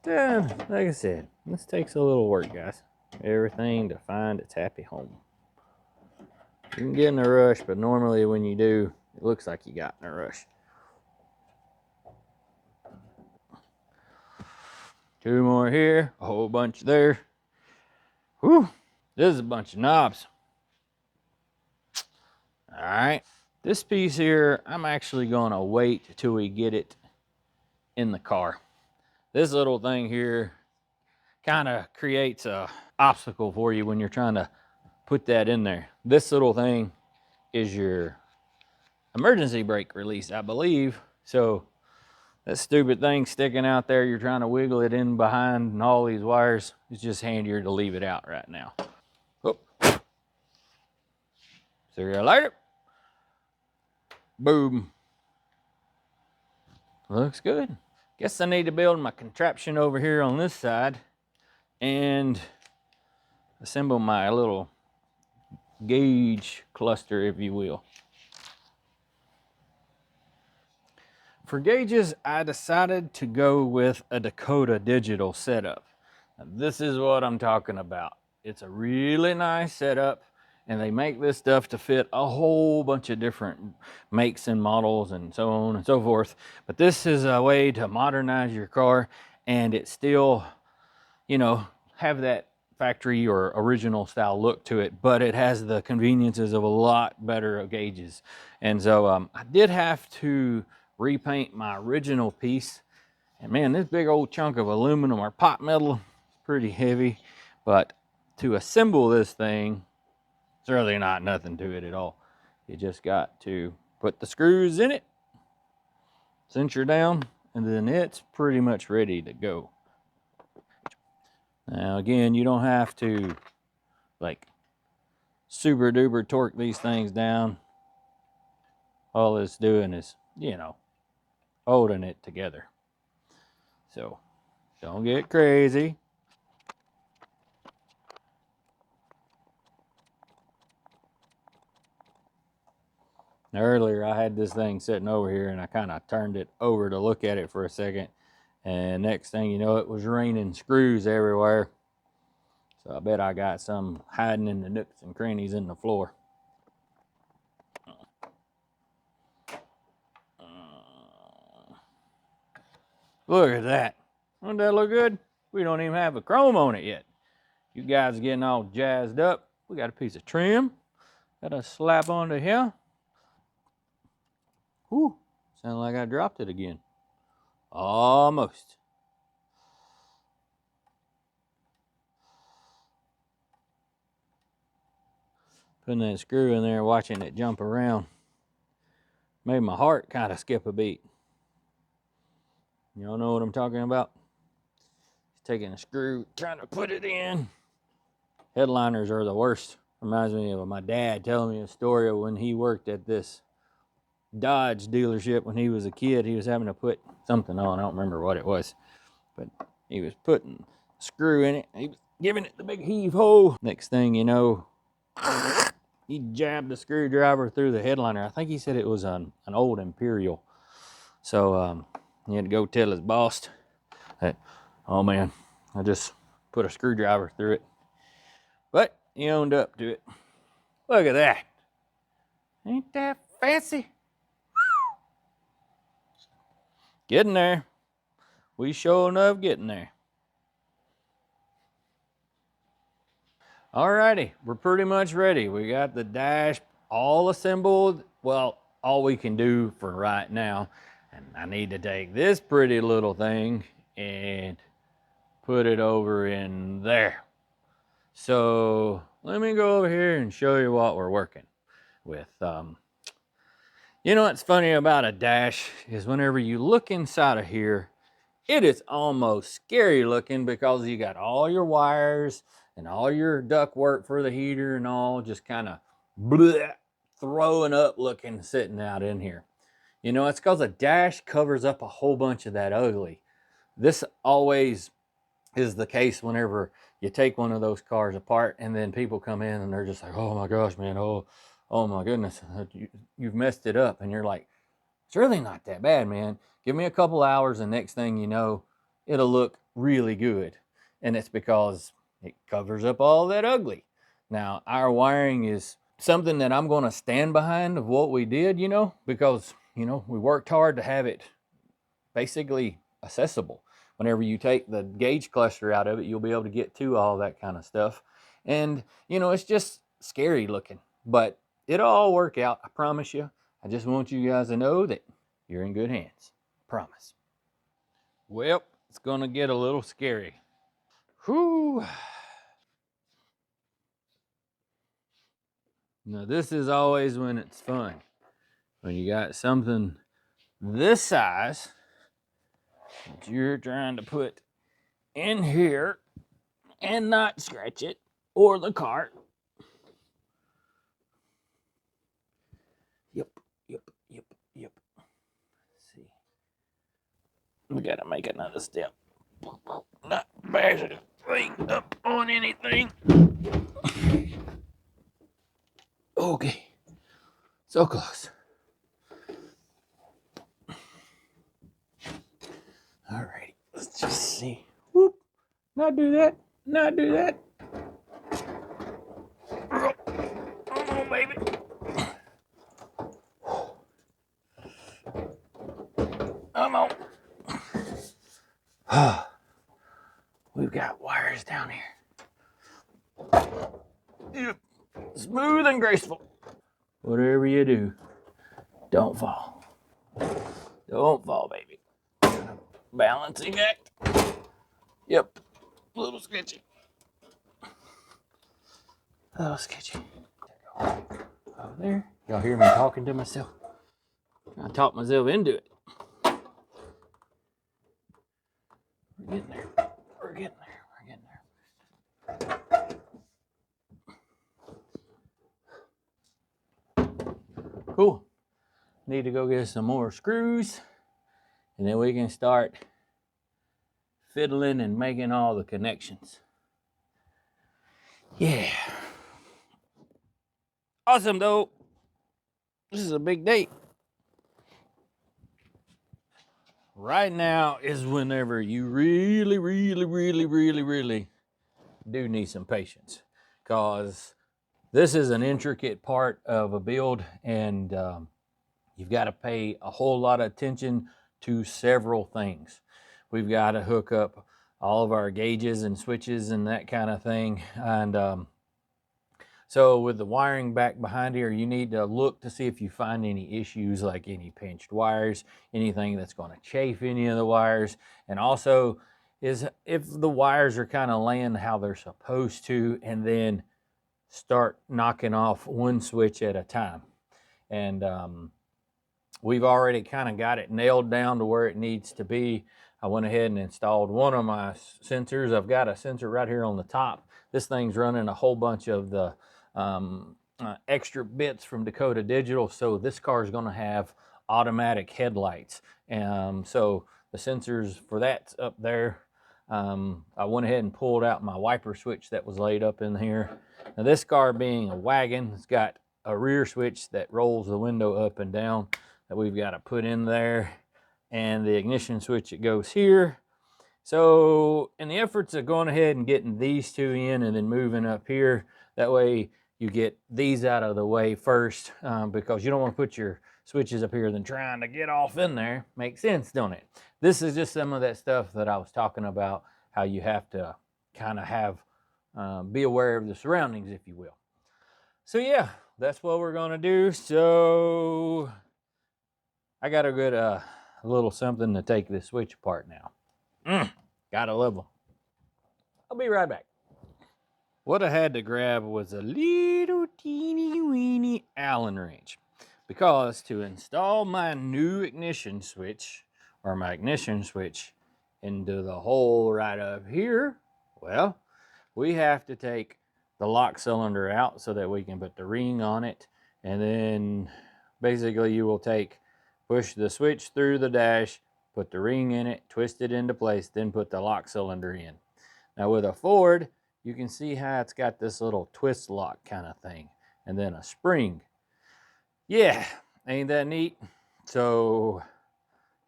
Then, like I said, this takes a little work, guys. Everything to find its happy home. You can get in a rush, but normally when you do, it looks like you got in a rush. Two more here, a whole bunch there. Whew, this is a bunch of knobs. All right, this piece here, I'm actually gonna wait till we get it in the car. This little thing here kind of creates a obstacle for you when you're trying to put that in there. This little thing is your emergency brake release, I believe. So that stupid thing sticking out there, you're trying to wiggle it in behind and all these wires, it's just handier to leave it out right now. Oh. See you later. Boom. Looks good. Guess I need to build my contraption over here on this side and assemble my little gauge cluster, if you will. For gauges, I decided to go with a Dakota digital setup. Now, this is what I'm talking about. it's a really nice setup, and they make this stuff to fit a whole bunch of different makes and models and so on and so forth. But this is a way to modernize your car, and it still, you know, have that factory or original style look to it, but it has the conveniences of a lot better gauges. And so I did have to repaint my original piece, and man, this big old chunk of aluminum or pot metal is pretty heavy, but to assemble this thing, it's really not nothing to it at all. You just got to put the screws in it, cinch her down, and then it's pretty much ready to go. Now again, you don't have to like super duper torque these things down. All it's doing is, you know, holding it together. So don't get crazy. Earlier I had this thing sitting over here and I kind of turned it over to look at it for a second, and next thing you know, it was raining screws everywhere. So I bet I got some hiding in the nooks and crannies in the floor. Look at that. Doesn't that look good? We don't even have a chrome on it yet. You guys are getting all jazzed up. We got a piece of trim. Got a slap onto here. Whew, sound like I dropped it again. Almost. Putting that screw in there, watching it jump around, made my heart kind of skip a beat. Y'all know what I'm talking about? Taking a screw, trying to put it in. Headliners are the worst. Reminds me of my dad telling me a story of when he worked at this Dodge dealership when he was a kid. He was having to put something on. I don't remember what it was, but he was putting a screw in it. He was giving it the big heave ho. Next thing you know, he jabbed the screwdriver through the headliner. I think he said it was an old Imperial. So he had to go tell his boss that, oh man, I just put a screwdriver through it. But he owned up to it. Look at that. Ain't that fancy? Getting there. We sure enough getting there. Alrighty, we're pretty much ready. We got the dash all assembled. Well, all we can do for right now. And I need to take this pretty little thing and put it over in there. So let me go over here and show you what we're working with. You know what's funny about a dash is whenever you look inside of here, it is almost scary looking because you got all your wires and all your duct work for the heater and all just kind of throwing up looking sitting out in here. You know, it's because a dash covers up a whole bunch of that ugly. This always is the case whenever you take one of those cars apart and then people come in and they're just like, oh my gosh, man, oh my goodness, you've messed it up. And you're like, it's really not that bad, man. Give me a couple hours and next thing you know, it'll look really good. And it's because it covers up all that ugly. Now, our wiring is something that I'm going to stand behind of what we did, you know, because, you know, we worked hard to have it basically accessible. Whenever you take the gauge cluster out of it, you'll be able to get to all that kind of stuff. And, you know, it's just scary looking, but it'll all work out. I promise you. I just want you guys to know that you're in good hands. Promise. Well, it's going to get a little scary. Whew. Now, this is always when it's fun. When you got something this size that you're trying to put in here and not scratch it or the cart. Yep. Let's see. We gotta make another step. Not bash it thing up on anything. Okay. So close. Alrighty. Let's just see. Whoop. Not do that. on, baby. Come on. We've got wires down here. Smooth and graceful. Whatever you do, don't fall. Don't fall, baby. Balancing act. Yep. A little sketchy. A little sketchy. Over there. Y'all hear me talking to myself? I talked myself into it. We're getting there. We're getting there. We're getting there. Cool. Need to go get some more screws, and then we can start fiddling and making all the connections. Yeah. Awesome, though. This is a big day. Right now is whenever you really do need some patience, because this is an intricate part of a build, and you've got to pay a whole lot of attention to several things. We've got to hook up all of our gauges and switches and that kind of thing. And so with the wiring back behind here, you need to look to see if you find any issues, like any pinched wires, anything that's going to chafe any of the wires. And also is if the wires are kind of laying how they're supposed to, and then start knocking off one switch at a time. And we've already kind of got it nailed down to where it needs to be. I went ahead and installed one of my sensors. I've got a sensor right here on the top. This thing's running a whole bunch of the extra bits from Dakota Digital, so this car is going to have automatic headlights. So the sensors for that's up there. I went ahead and pulled out my wiper switch that was laid up in here. Now this car being a wagon, it's got a rear switch that rolls the window up and down that we've got to put in there, and the ignition switch that goes here. So in the efforts of going ahead and getting these two in and then moving up here, that way you get these out of the way first, because you don't want to put your switches up here than trying to get off in there. Makes sense, don't it? This is just some of that stuff that I was talking about, how you have to kind of have, be aware of the surroundings, if you will. So yeah, that's what we're going to do. So I got to get a little something to take this switch apart now. Gotta love them. I'll be right back. What I had to grab was a little teeny weeny Allen wrench, because to install my new ignition switch, or my ignition switch, into the hole right up here, well, we have to take the lock cylinder out so that we can put the ring on it, and then basically you will push the switch through the dash, put the ring in it, twist it into place, then put the lock cylinder in. Now with a Ford, you can see how it's got this little twist lock kind of thing, and then a spring. Yeah, ain't that neat? So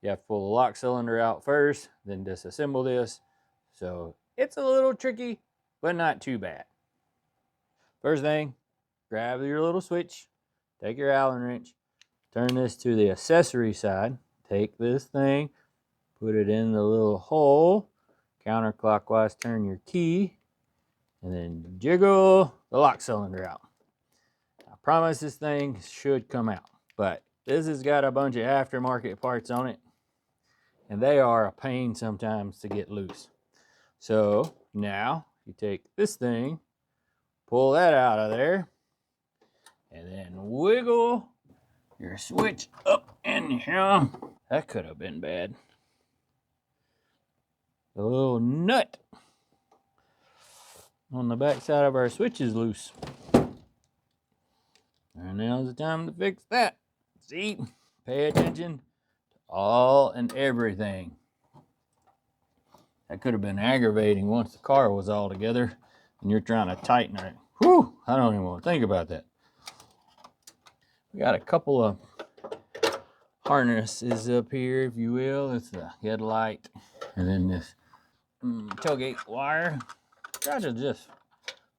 you have to pull the lock cylinder out first, then disassemble this. So it's a little tricky, but not too bad. First thing, grab your little switch, take your Allen wrench, turn this to the accessory side, take this thing, put it in the little hole, counterclockwise turn your key, and then jiggle the lock cylinder out. I promise this thing should come out, but this has got a bunch of aftermarket parts on it, and they are a pain sometimes to get loose. So now you take this thing, pull that out of there, and then wiggle your switch up in here. That could have been bad. The little nut on the back side of our switch is loose. And now's the time to fix that. See? Pay attention to all and everything. That could have been aggravating once the car was all together and you're trying to tighten it. Whew! I don't even want to think about that. We got a couple of harnesses up here, if you will. It's the headlight, and then this tailgate wire. Try to just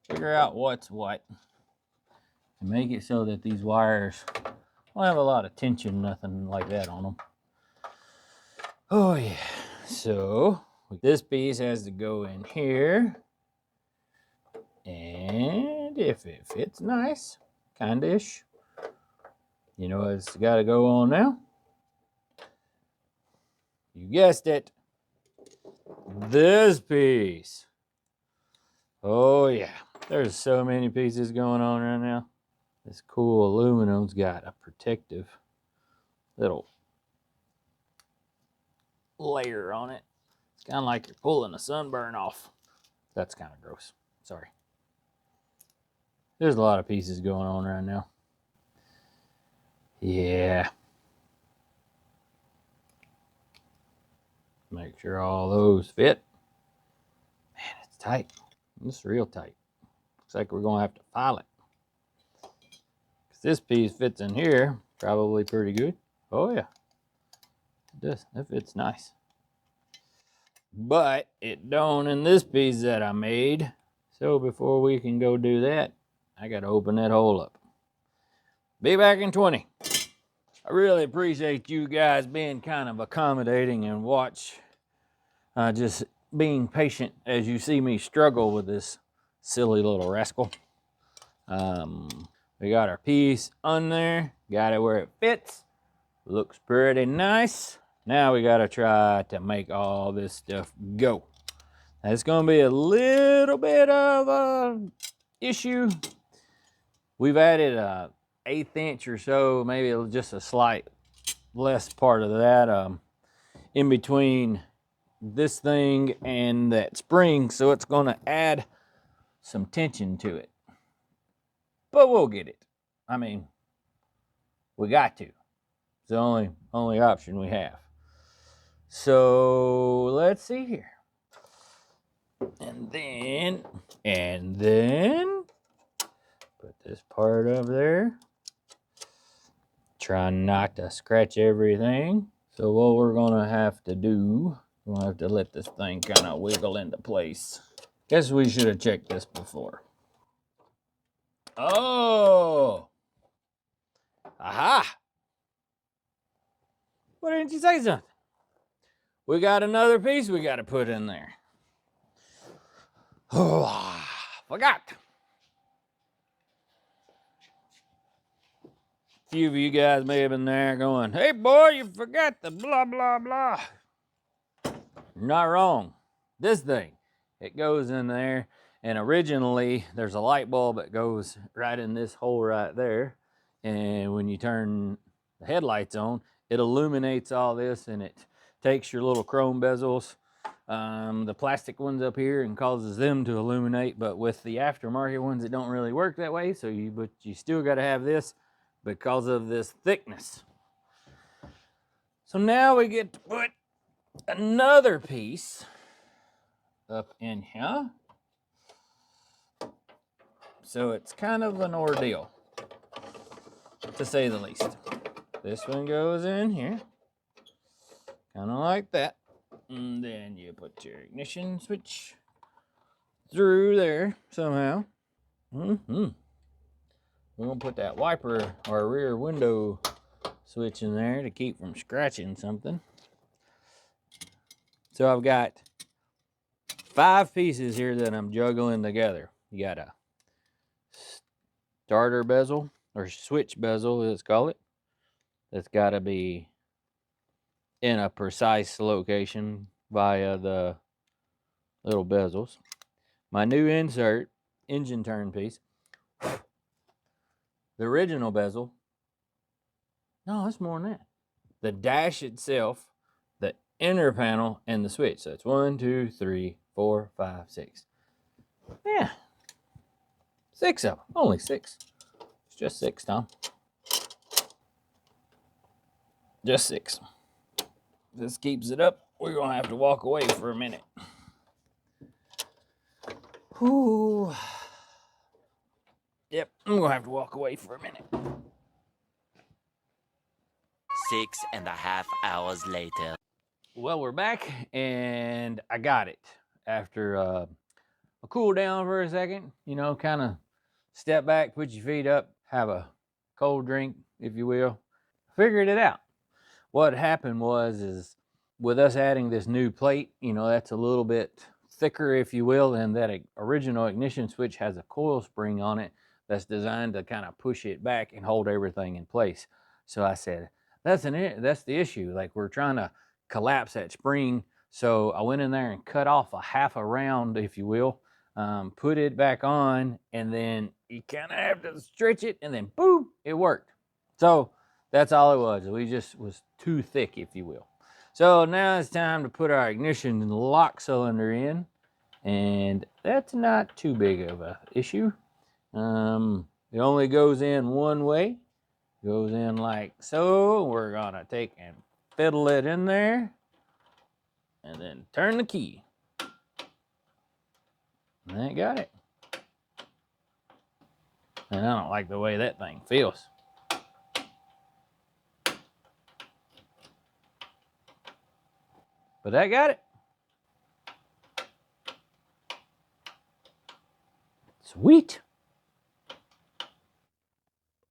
figure out what's what. to make it so that these wires don't have a lot of tension, nothing like that on them. Oh yeah, so this piece has to go in here, and if it fits nice, kind-ish, you know it's got to go on now. You guessed it, this piece. Oh yeah, there's so many pieces going on right now. This cool aluminum's got a protective little layer on it. It's kind of like you're pulling a sunburn off. That's kind of gross. Sorry. There's a lot of pieces going on right now. Yeah. Make sure all those fit. Man, it's tight. It's real tight. Looks like we're going to have to file it. Because this piece fits in here probably pretty good. Oh, yeah. It does. That fits nice. But it don't in this piece that I made. So before we can go do that, I got to open that hole up. Be back in 20. I really appreciate you guys being kind of accommodating and just being patient as you see me struggle with this silly little rascal. We got our piece on there, got it where it fits, looks pretty nice. Now we got to try to make all this stuff go. Now, it's going to be a little bit of a issue. We've added a 1/8 inch or so, maybe just a slight less part of that in between this thing and that spring, so it's going to add some tension to it. But we'll get it. I mean, we got to. It's the only option we have. So let's see here. And then put this part up there. Try not to scratch everything. So what we're gonna have to do, we're gonna have to let this thing kind of wiggle into place. Guess we should have checked this before. Oh! Aha! Why didn't you say something? We got another piece we got to put in there. Oh, forgot. A few of you guys may have been there going, hey boy, you forgot the blah, blah, blah. You're not wrong. This thing, it goes in there, and originally there's a light bulb that goes right in this hole right there, and when you turn the headlights on, it illuminates all this, and it takes your little chrome bezels, the plastic ones up here, and causes them to illuminate. But with the aftermarket ones, it don't really work that way. But you still got to have this because of this thickness. So now we get to put another piece up in here. So it's kind of an ordeal, to say the least. This one goes in here, kind of like that. And then you put your ignition switch through there somehow. We're gonna put that wiper or rear window switch in there to keep from scratching something. So I've got 5 pieces here that I'm juggling together. You got a starter bezel or switch bezel, let's call it. That's got to be in a precise location via the little bezels. My new insert, engine turn piece. The original bezel. No, it's more than that. The dash itself, the inner panel, and the switch. So it's 1, 2, 3, 4, 5, 6. Yeah. 6 of them. Only 6. It's just 6, Tom. Just 6. If this keeps it up, we're going to have to walk away for a minute. Ooh. Yep, I'm going to have to walk away for a minute. 6.5 hours later. Well, we're back, and I got it. After a cool down for a second, you know, kind of step back, put your feet up. have a cold drink, if you will. Figured it out. What happened is with us adding this new plate, that's a little bit thicker, if you will, and that original ignition switch has a coil spring on it that's designed to kind of push it back and hold everything in place. So I said, that's the issue. Like, we're trying to collapse that spring. So I went in there and cut off a half a round, if you will, put it back on, and then you kind of have to stretch it, and then boom, it worked. So that's all it was. We just was too thick, if you will. So now it's time to put our ignition lock cylinder in, and that's not too big of a issue. It only goes in one way. Goes in like so. We're gonna take and fiddle it in there, and then turn the key. And that got it. And I don't like the way that thing feels. But I got it. Sweet.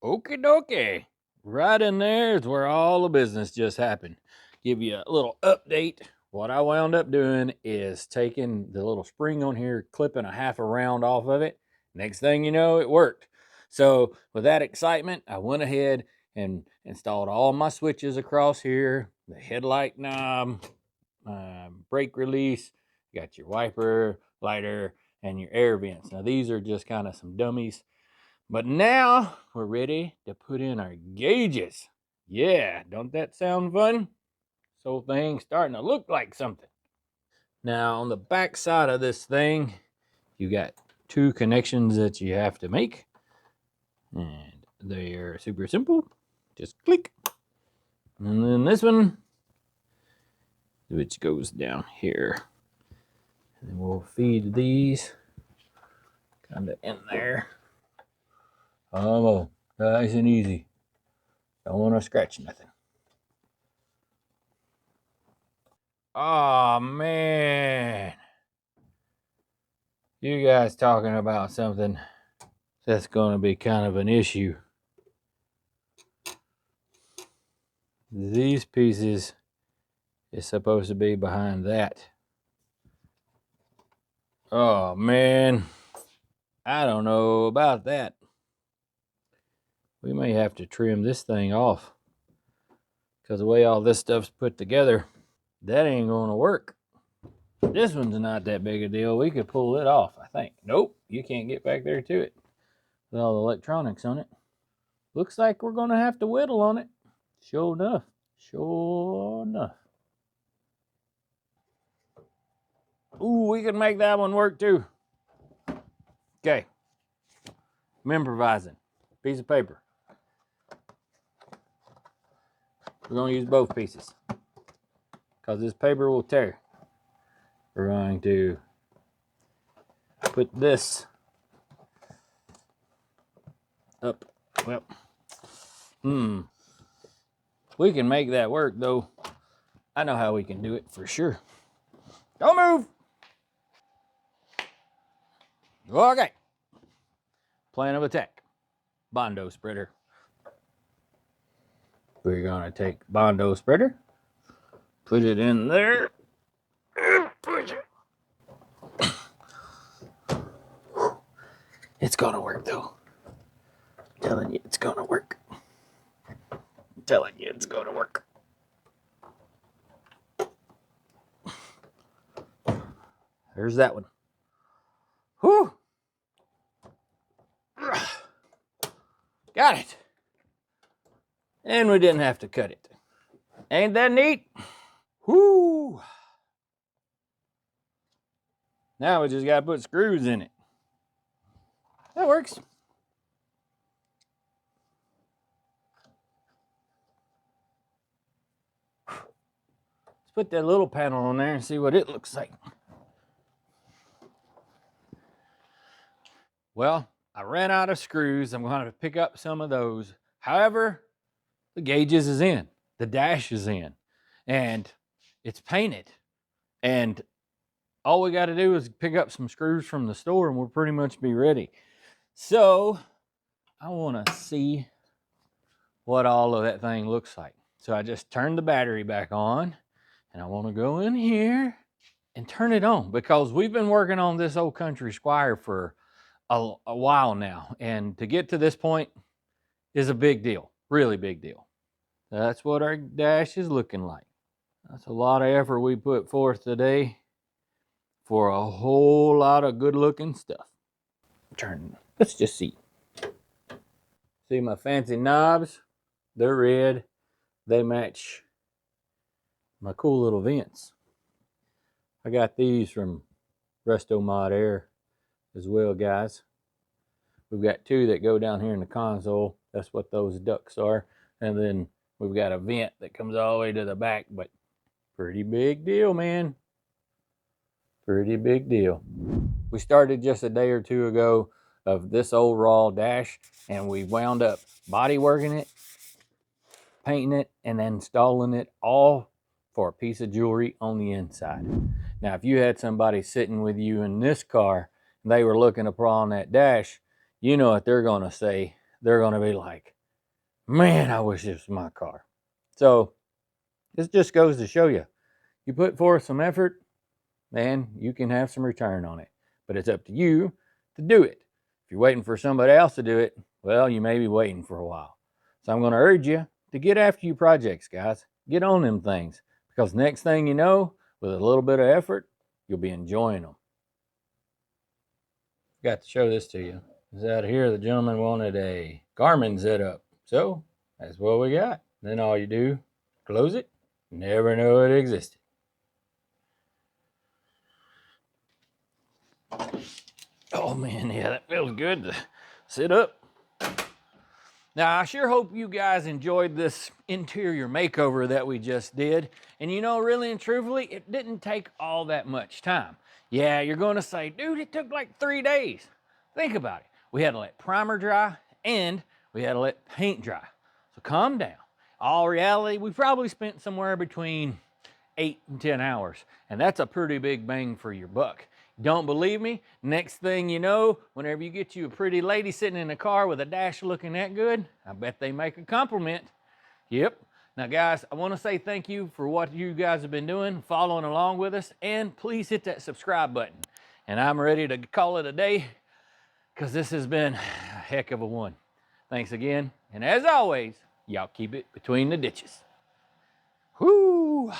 Okie dokie. Right in there is where all the business just happened. Give you a little update. What I wound up doing is taking the little spring on here, clipping a half a round off of it. Next thing you know, it worked. So with that excitement, I went ahead and installed all my switches across here, the headlight knob, brake release, you got your wiper, lighter, and your air vents. Now these are just kind of some dummies. But now we're ready to put in our gauges. Yeah, don't that sound fun? This whole thing's starting to look like something. Now on the back side of this thing, you got two connections that you have to make. And they're super simple. Just click. And then this one, which goes down here. And we'll feed these kind of in there. Oh, nice and easy. Don't want to scratch nothing. Oh, man. You guys talking about something that's going to be kind of an issue. These pieces is supposed to be behind that. Oh, man. I don't know about that. We may have to trim this thing off, because the way all this stuff's put together, that ain't going to work. This one's not that big a deal. We could pull it off, I think. Nope, you can't get back there to it with all the electronics on it. Looks like we're going to have to whittle on it. Sure enough. Sure enough. Ooh, we can make that one work too. Okay. I'm improvising. Piece of paper. We're going to use both pieces, because this paper will tear. We're going to put this up. Well, we can make that work though. I know how we can do it for sure. Don't move. Okay. Plan of attack. Bondo spreader. We're gonna take Bondo spreader, put it in there, push it. It's gonna work though. I'm telling you, it's gonna work. I'm telling you, it's gonna work. There's that one. Whew. Got it. And we didn't have to cut it. Ain't that neat? Whoo! Now we just gotta put screws in it. That works. Let's put that little panel on there and see what it looks like. Well, I ran out of screws. I'm going to pick up some of those. However, the gauges is in. The dash is in. And it's painted. And all we got to do is pick up some screws from the store and we'll pretty much be ready. So I want to see what all of that thing looks like. So I just turned the battery back on, and I want to go in here and turn it on, because we've been working on this old Country Squire for a while now, and to get to this point is a big deal, really big deal. That's what our dash is looking like. That's a lot of effort we put forth today for a whole lot of good looking stuff. Let's just see. See my fancy knobs? They're red. They match my cool little vents. I got these from Resto Mod Air as well, guys. We've got two that go down here in the console. That's what those ducts are. And then we've got a vent that comes all the way to the back, but pretty big deal, man. Pretty big deal. We started just a day or two ago of this old raw dash, and we wound up body working it, painting it, and then installing it all for a piece of jewelry on the inside. Now, if you had somebody sitting with you in this car and they were looking upon that dash, you know what they're going to say. They're going to be like, man, I wish this was my car. So this just goes to show you, you put forth some effort, man, you can have some return on it. But it's up to you to do it. If you're waiting for somebody else to do it, well, you may be waiting for a while. So I'm going to urge you to get after your projects, guys. Get on them things, because next thing you know, with a little bit of effort, you'll be enjoying them. Got to show this to you. This out here, the gentleman wanted a Garmin setup. So that's what we got. Then all you do, close it, never know it existed. Oh man, yeah, that feels good to sit up. Now, I sure hope you guys enjoyed this interior makeover that we just did. And you know, really and truthfully, it didn't take all that much time. Yeah, you're gonna say, dude, it took like 3 days. Think about it. We had to let primer dry and we had to let paint dry. So calm down. All reality, we probably spent somewhere between 8 and 10 hours. And that's a pretty big bang for your buck. Don't believe me? Next thing you know, whenever you get you a pretty lady sitting in a car with a dash looking that good, I bet they make a compliment. Yep. Now guys, I want to say thank you for what you guys have been doing, following along with us, and please hit that subscribe button. And I'm ready to call it a day, because this has been a heck of a one. Thanks again, and as always, y'all keep it between the ditches. Whoo!